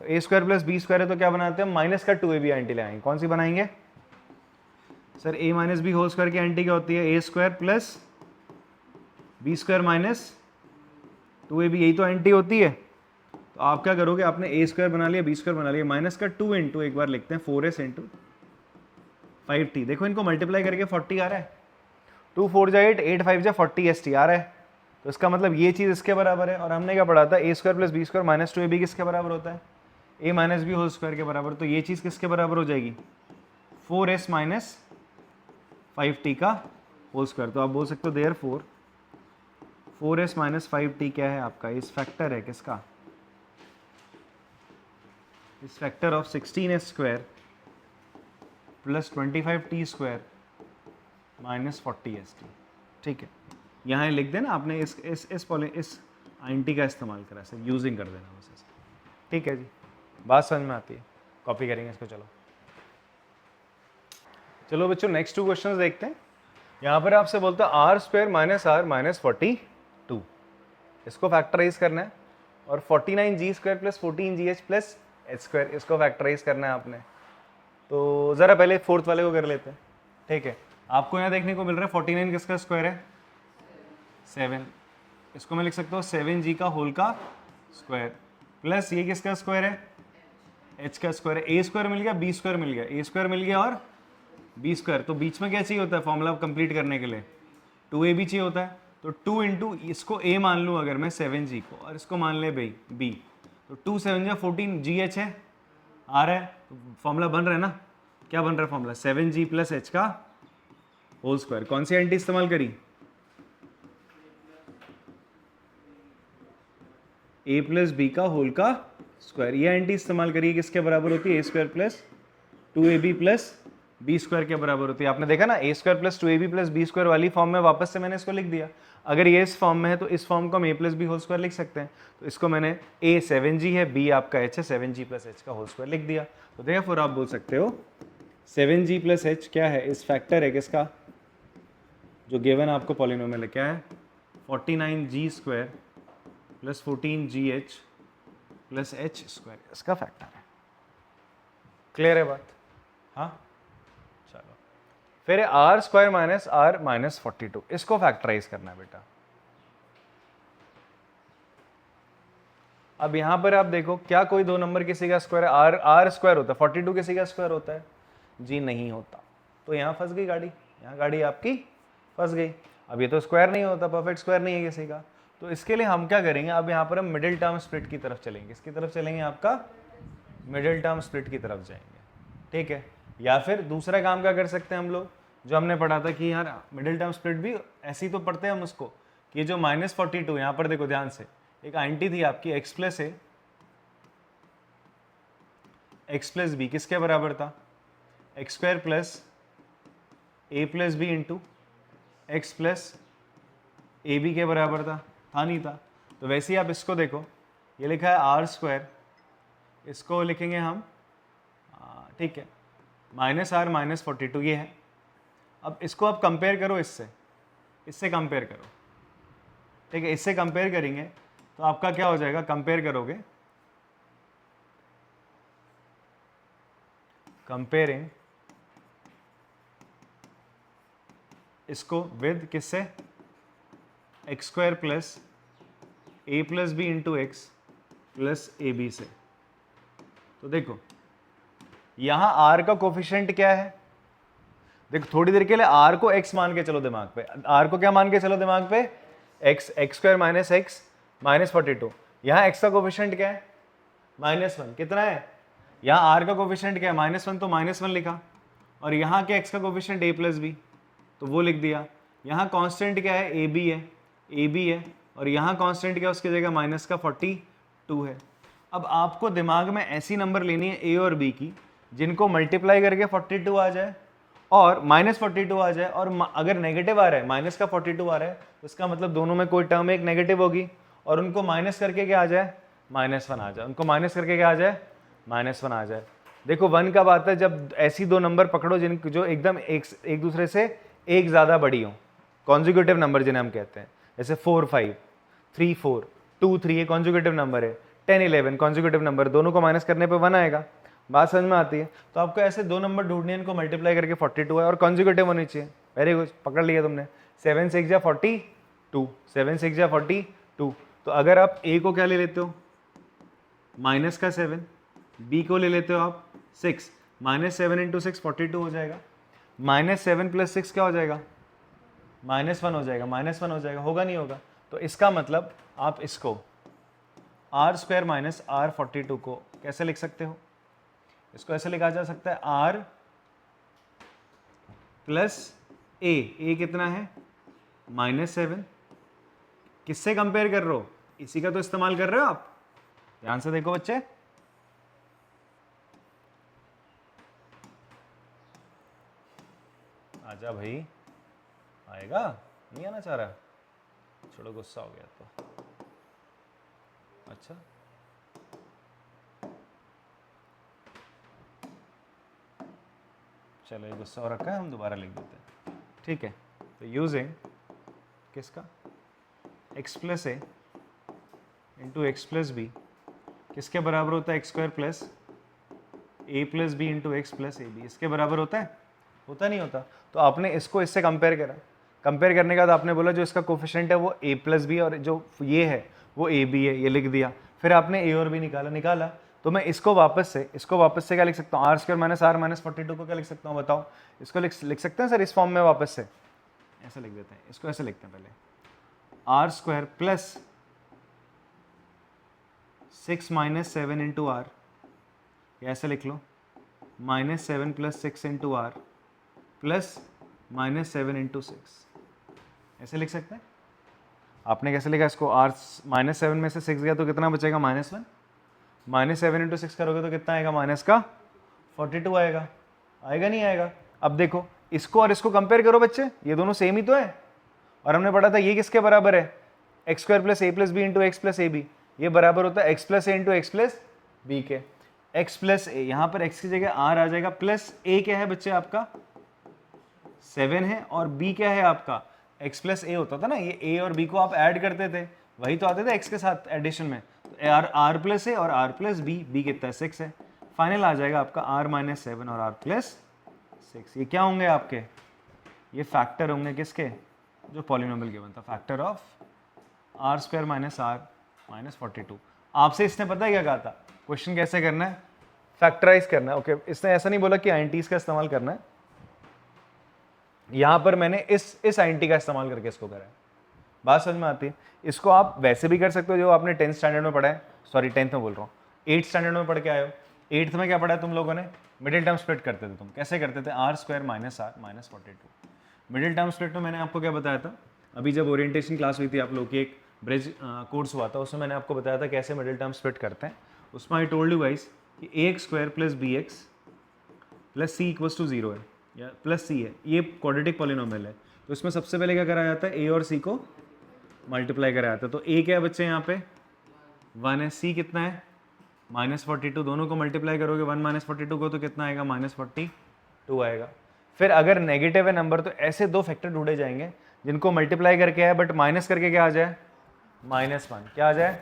तो a square plus B square है तो क्या बनाते हैं, माइनस का 2ab एंटी ले आएंगे, कौन सी बनाएंगे sir, a minus B whole square की एंटी क्या होती है, a square plus B square minus 2ab, यही तो एंटी होती है। तो आप क्या करोगे, आपने a स्क्वायर बना लिया, बी स्क्वायर बना लिया, माइनस का 2 इंटू एक बार लिखते हैं 4s इंटू 5t, देखो इनको मल्टीप्लाई करके 40 आ रहा है, 2 4 जा 8, 8 5 जा 40st आ रहा है। तो इसका मतलब ये चीज़ इसके बराबर है। और हमने क्या पढ़ा था, a square plus B square minus 2ab किसके बराबर होता है, a minus B whole square के बराबर। तो ये चीज़ किसके बराबर हो जाएगी, 4s माइनस 5t का होल स्क्वायर। तो आप बोल सकते हो देयरफॉर 4s माइनस 5t क्या है आपका, इस फैक्टर है किसका, इस factor of 16s square plus 25t square minus 40st, ठीक है। यहाँ लिख देना आपने, इस आइंटी का इस्तेमाल करा सर, यूजिंग कर देना बस ऐसे, ठीक है जी, बात समझ में आती है, कॉपी करेंगे इसको। चलो बच्चों नेक्स्ट 2 क्वेश्चंस देखते हैं। यहाँ पर आपसे बोलता है R square minus R minus 42, इसको फैक्टराइज करना है, और 49g square plus 14gh plus H square, इसको फैक्टराइज करना है आपने। तो ज़रा पहले फोर्थ वाले को कर लेते हैं, ठीक है। आपको यहाँ देखने को मिल रहा है 49 किसका स्क्वायर है 7, इसको मैं लिख सकता हूँ 7g का होल का स्क्वायर, प्लस ये किसका स्क्वायर है h का स्क्वायर है, a स्क्वायर मिल गया, b स्क्वायर मिल गया, a स्क्वायर मिल गया और b स्क्वायर। तो बीच में क्या चाहिए होता है फॉर्मूला कंप्लीट करने के लिए, 2ab चाहिए होता है। तो 2 इंटू इसको a मान लूँ अगर मैं 7g को, और इसको मान ले b, तो 2 7 जा 14gh है, आ रहा है, तो फॉर्मूला बन रहा है ना, क्या बन रहा है फॉर्मूला, 7g प्लस h का होल स्क्वायर। कौन सी एंटी इस्तेमाल करी, a प्लस बी का होल का स्क्वायर, ये एंटी इस्तेमाल करिए, किसके बराबर होती है, a square plus 2ab plus B square के बराबर होती है। आपने देखा ना, a square plus 2ab plus B square वाली फॉर्म में वापस से मैंने इसको लिख दिया। अगर ये इस फॉर्म में है तो इस फॉर्म को हम a plus B whole square लिख सकते हैं। तो इसको मैंने a 7g है, b आपका h है, 7g प्लस h का होल स्क्वायर लिख दिया। तो देयरफॉर आप बोल सकते हो 7g प्लस एच क्या है, इस फैक्टर है किसका, जो गिवन आपको पॉलिनोमियल है, क्या है 49g square plus 14gh plus H square, इसका फैक्टर है। क्लियर है बात? हाँ चलो, फिर R square minus R minus 42, इसको फैक्टराइज करना है बेटा। अब यहां पर आप देखो, क्या कोई दो नंबर किसी का स्क्वायर है, आर आर स्क्वायर होता है, 42 किसी का स्क्वायर होता है जी, नहीं होता। तो यहाँ फंस गई गाड़ी, यहाँ गाड़ी आपकी फंस गई। अब ये तो स्क्वायर नहीं होता, परफेक्ट स्क्वायर नहीं है किसी का, तो इसके लिए हम क्या करेंगे, अब यहाँ पर हम मिडिल टर्म स्प्लिट की तरफ चलेंगे। किसकी तरफ चलेंगे, आपका मिडिल टर्म स्प्लिट की तरफ जाएंगे, ठीक है। या फिर दूसरा काम क्या कर सकते हैं हम लोग, जो हमने पढ़ा था कि यार मिडिल टर्म स्प्लिट भी ऐसे ही तो पढ़ते हैं हम उसको, कि जो -42, यहाँ पर देखो ध्यान से, एक आंटी थी आपकी x plus A X plus B, किसके बराबर था, X square plus A plus B into x plus A B के बराबर था नहीं था। तो वैसे ही आप इसको देखो, ये लिखा है आर स्क्वायर, इसको लिखेंगे हम, ठीक है, -r -42 ये है। अब इसको आप कंपेयर करो इससे कंपेयर करो, ठीक है, इससे कंपेयर करेंगे तो आपका क्या हो जाएगा, कंपेयर करोगे, कंपेयरिंग इसको विद किससे, एक्स स्क्वायर प्लस ए plus B into x plus ए बी से। तो देखो यहां आर का कोफिशिएंट क्या है, देखो थोड़ी देर के लिए आर को एक्स मान के चलो दिमाग पे, आर को क्या मान के चलो दिमाग पे, x, x square minus x minus 42। यहाँ एक्स का कोफिशिएंट क्या है, -1, कितना है, यहाँ आर का कोफिशिएंट क्या है, -1, तो -1 लिखा, और यहाँ के एक्स का कोफिशिएंट ए प्लस बी, तो वो लिख दिया। यहाँ कांस्टेंट क्या है, ए बी है, और यहाँ कांस्टेंट क्या है, उसकी जगह माइनस का 42 है। अब आपको दिमाग में ऐसी नंबर लेनी है ए और बी की, जिनको मल्टीप्लाई करके 42 आ जाए और -42 आ जाए, और अगर नेगेटिव आ रहा है, माइनस का 42 आ रहा है, तो इसका मतलब दोनों में कोई टर्म एक नेगेटिव होगी, और उनको माइनस करके क्या आ जाए, -1 आ जाए, उनको माइनस करके क्या आ जाए, -1 आ जाए। देखो 1 कब आता है, जब ऐसी दो नंबर पकड़ो जो एकदम एक दूसरे से एक ज़्यादा बड़ी हो, कॉन्जुगेटिव नंबर जिन्हें हम कहते हैं, जैसे 4 5, 3 4, 2 3 ये कॉन्जुगेटिव नंबर है, 10 11 कॉन्जुगेटिव नंबर, दोनों को माइनस करने पे 1 आएगा। बात समझ में आती है? तो आपको ऐसे दो नंबर ढूंढने हैं, इनको मल्टीप्लाई करके 42 है और कॉन्जुगेटिव होनी चाहिए। वेरी गुड, पकड़ लिया तुमने। 7 6 जा 42, 7 6 जा 42। तो अगर आप ए को क्या ले लेते हो, माइनस का 7, बी को ले लेते हो आप 6, -7 इंटू 6 42 हो जाएगा, -7 प्लस 6 क्या हो जाएगा, -1 हो जाएगा, -1 हो जाएगा, होगा नहीं होगा। तो इसका मतलब आप इसको आर स्क्वायर माइनस आर 42 को कैसे लिख सकते हो, इसको ऐसे लिखा जा सकता है आर प्लस ए कितना है, -7, किससे कंपेयर कर रहे हो, इसी का तो इस्तेमाल कर रहे हो आप, ध्यान से देखो बच्चे। आजा भाई, आएगा, नहीं आना चाह रहा, छोड़ो गुस्सा हो गया तो। अच्छा चलो, ये गुस्सा हो रखा है, हम दोबारा लिख देते हैं, ठीक है। तो यूजिंग किसका, x प्लस ए इंटू एक्स प्लस बी, किसके बराबर होता है, एक्स स्क्वायर प्लस ए plus B into x plus ए बी, इसके बराबर होता है, होता नहीं होता। तो आपने इसको इससे कंपेयर करा, कंपेयर करने के बाद आपने बोला जो इसका कोफिशिएंट है वो ए प्लस बी और जो ये है वो ए बी है, ये लिख दिया। फिर आपने ए और बी निकाला, तो मैं इसको वापस से क्या लिख सकता हूँ, R square minus R minus 42 को क्या लिख सकता हूँ बताओ, इसको लिख सकते हैं सर इस फॉर्म में, वापस से ऐसे लिख देते हैं, इसको ऐसे लिखते हैं पहले, R square plus 6 minus 7 into R, ऐसे लिख लो, -7 plus 6 into R plus -7 into 6, ऐसे लिख सकते हैं। आपने कैसे लिखा इसको, आर -7 में से 6 गया तो कितना बचेगा, -1, -7 इंटू 6 करोगे तो कितना आएगा, माइनस का 42 आएगा, आएगा नहीं आएगा। अब देखो इसको और इसको कंपेयर करो बच्चे, ये दोनों सेम ही तो है, और हमने पढ़ा था ये किसके बराबर है, एक्स स्क्वायर प्लस ए plus B into x plus ए बी, ये बराबर होता है एक्स प्लस ए इंटू एक्स प्लस बी के। x प्लस ए, यहाँ पर x की जगह r आ जाएगा, प्लस a क्या है बच्चे आपका 7 है, और b क्या है आपका x प्लस ए होता था ना, ये a और b को आप ऐड करते थे, वही तो आते थे x के साथ एडिशन में, तो r प्लस ए और r प्लस b कितना है 6 है, फाइनल आ जाएगा आपका r माइनस 7 और r प्लस 6। ये क्या होंगे आपके, ये फैक्टर होंगे किसके, जो पॉलिनोमियल गिवन था, factor of r square minus r minus 42। आपसे इसने पता है क्या कहा था, क्वेश्चन कैसे करना है, फैक्टराइज करना है। ओके, इसने ऐसा नहीं बोला कि आइंटीज का इस्तेमाल करना है, यहां पर मैंने इस आइंटी का इस्तेमाल करके इसको करा है। बात समझ में आती है। इसको आप वैसे भी कर सकते हो जो आपने 10th स्टैंडर्ड में पढ़ा है, सॉरी 10th में बोल रहा हूँ, 8th स्टैंडर्ड में पढ़ के आए हो। 8th में क्या पढ़ा है तुम लोगों ने, मिडिल टर्म स्प्लिट करते थे तुम, कैसे करते थे, r square minus r minus 42। Middle term split में मैंने आपको क्या बताया था, अभी जब ओरिएंटेशन क्लास हुई थी आप लोग की, एक ब्रिज कोर्स हुआ था, उसमें मैंने आपको बताया था कैसे मिडिल टर्म स्प्लिट करते हैं। उसमें आई टोल्ड यू गाइस कि ax square plus bx plus c equals to 0 है, या प्लस c है, ये क्वाड्रेटिक पॉलिनोमियल है। तो इसमें सबसे पहले क्या कराया जाता है, a और c को मल्टीप्लाई कराया जाता है। तो a क्या है बच्चे यहाँ पे 1 है, c कितना है माइनस 42, दोनों को मल्टीप्लाई करोगे 1 माइनस 42 को तो कितना आएगा माइनस 42 आएगा। फिर अगर नेगेटिव है नंबर तो ऐसे दो फैक्टर ढूंढे जाएंगे जिनको मल्टीप्लाई करके आए बट माइनस करके क्या आ जाए, -1, क्या आ जाए,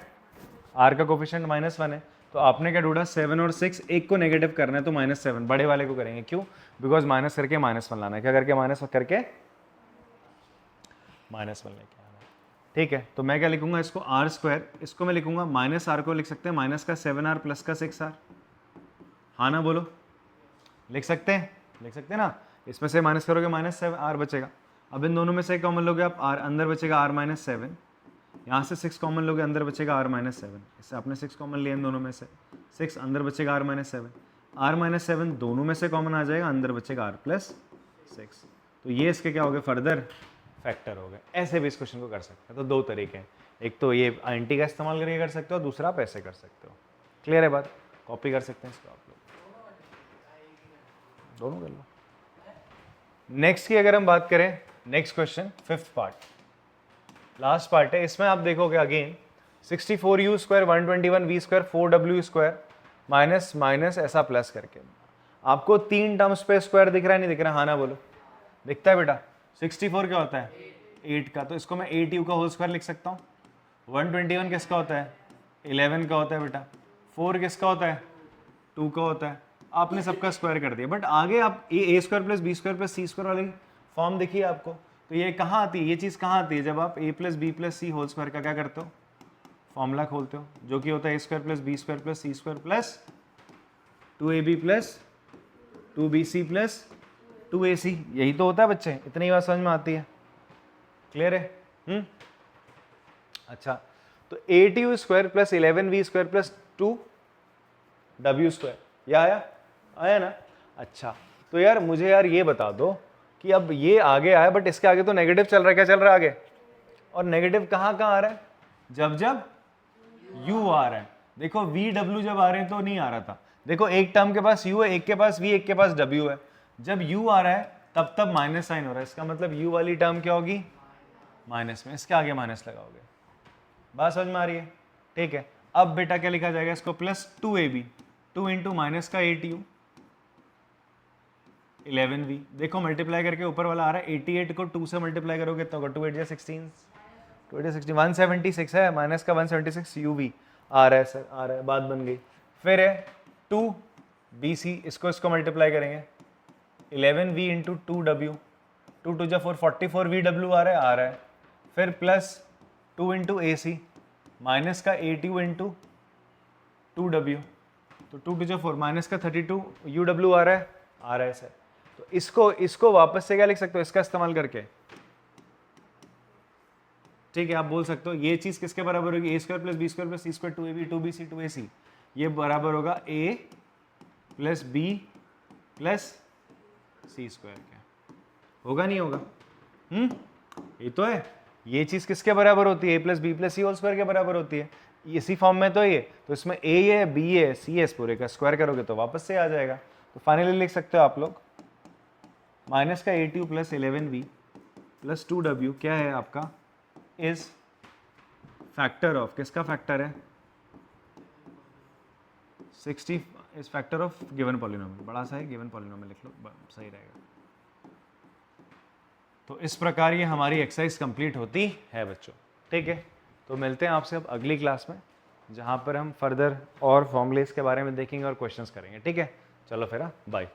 r का कोफिशिएंट -1 है। तो आपने क्या ढूंढा, 7 और 6, एक को नेगेटिव करना है तो -7 बड़े वाले को करेंगे, क्यों, बिकॉज माइनस करके -1 लाना है, क्या करके माइनस करके -1 लेके आना है। ठीक है, तो मैं क्या लिखूंगा इसको r स्क्वायर, इसको मैं लिखूंगा माइनस r को लिख सकते हैं माइनस का 7r प्लस का 6r, हाँ ना बोलो, लिख सकते हैं, लिख सकते हैं ना, इसमें से माइनस करोगे -7r बचेगा। अब इन दोनों में से कॉमन लोगे आप, r अंदर बचेगा r-7, यहाँ से 6 कॉमन लोगे, अंदर बचेगा r-7, इससे आपने 6 कॉमन लिया इन दोनों में से, 6 अंदर बचेगा r-7, r-7 दोनों में से कॉमन आ जाएगा, अंदर बचेगा r+6। तो ये इसके क्या हो गए, फर्दर फैक्टर हो गए। ऐसे भी इस क्वेश्चन को कर सकते हैं। तो दो तरीके हैं, एक तो ये आइंटी का इस्तेमाल करके कर सकते हो, दूसरा आप ऐसे कर सकते हो। क्लियर है बात, कॉपी कर सकते हैं इसको आप लोग, दोनों कर लो। नेक्स्ट की अगर हम बात करें, next question 5th part, last part है। इसमें आप देखोगे again 64u square 121v square 4w square minus minus ऐसा प्लस करके, आपको 3 टर्म्स पे स्क्वायर दिख रहा है, नहीं दिख रहा, हाँ ना बोलो, दिखता है बेटा। 64 क्या होता है 8 का, तो इसको मैं 8u का होल स्क्वायर लिख सकता हूँ। 121 किसका होता है 11 का होता है बेटा। 4 किसका होता है 2 का होता है। आपने सबका स्क्वायर कर दिया, बट आगे आप A square plus B square plus C square वाली फॉर्म देखिए आपको, तो ये कहाँ आती है, ये चीज़ कहाँ आती है, जब आप ए plus B plus C whole square का क्या करते हो, फॉर्मूला खोलते हो, जो कि होता है A square plus B square plus C square plus 2ab plus 2bc plus 2ac, यही तो होता है बच्चे, इतनी बात समझ में आती है, क्लियर है। अच्छा, तो 8u square plus 11v square plus 2w square, ये आया ना। अच्छा, तो यार मुझे यार ये बता दो कि अब ये आगे आया, बट इसके आगे तो नेगेटिव चल रहा है, क्या चल रहा है आगे, और नेगेटिव कहाँ कहाँ आ रहा है, जब जब u आ रहा है। देखो vw जब आ रहे हैं तो नहीं आ रहा था, देखो एक टर्म के पास u है, एक के पास v, एक के पास w है, जब u आ रहा है तब तब माइनस साइन हो रहा है, इसका मतलब u वाली टर्म क्या होगी माइनस में, इसके आगे माइनस लगाओगे। बात समझ में आ रही है, ठीक है। अब बेटा क्या लिखा जाएगा इसको, प्लस 2ab, 2 इंटू माइनस का 8u 11v, देखो मल्टीप्लाई करके ऊपर वाला आ रहा है, 88 को 2 से मल्टीप्लाई करोगे तो 2 8 16, 2 8 16 176 है, माइनस का 176 uv आ रहा है सर, आ रहा है, बात बन गई। फिर है 2bc, इसको मल्टीप्लाई करेंगे 11v इंटू 2w, 2 2 4 44 vw आ रहा है। फिर प्लस 2 इंटू ए सी माइनस का 8u इंटू 2w, तो 2 2 4 माइनस का 32 uw आ रहा है सर। तो इसको वापस से क्या लिख सकते हो, इसका इस्तेमाल करके, ठीक है, आप बोल सकते हो ये चीज किसके बराबर होगी, A square plus B square plus C square 2ab 2bc 2ac, ये बराबर होगा a plus B plus C square के, होगा नहीं होगा, ये तो है, ये चीज किसके बराबर होती है, a plus B plus C whole square के बराबर होती है, इसी फॉर्म में तो ये, तो इसमें a है b है c है, पूरे का स्क्वायर करोगे तो वापस से आ जाएगा। तो फाइनली लिख सकते हो आप लोग माइनस का 8u plus 11v plus 2w क्या है आपका, इज फैक्टर ऑफ, किसका फैक्टर है 60, इस फैक्टर ऑफ गिवन पॉलिनोमियल, बड़ा सा है गिवन पॉलिनोमियल लिख लो, सही रहेगा। तो इस प्रकार ये हमारी एक्सरसाइज कंप्लीट होती है बच्चों, ठीक है। तो मिलते हैं आपसे अब अगली क्लास में, जहाँ पर हम फर्दर और फॉर्मूलेस के बारे में देखेंगे और क्वेश्चंस करेंगे, ठीक है। चलो फिर, बाय।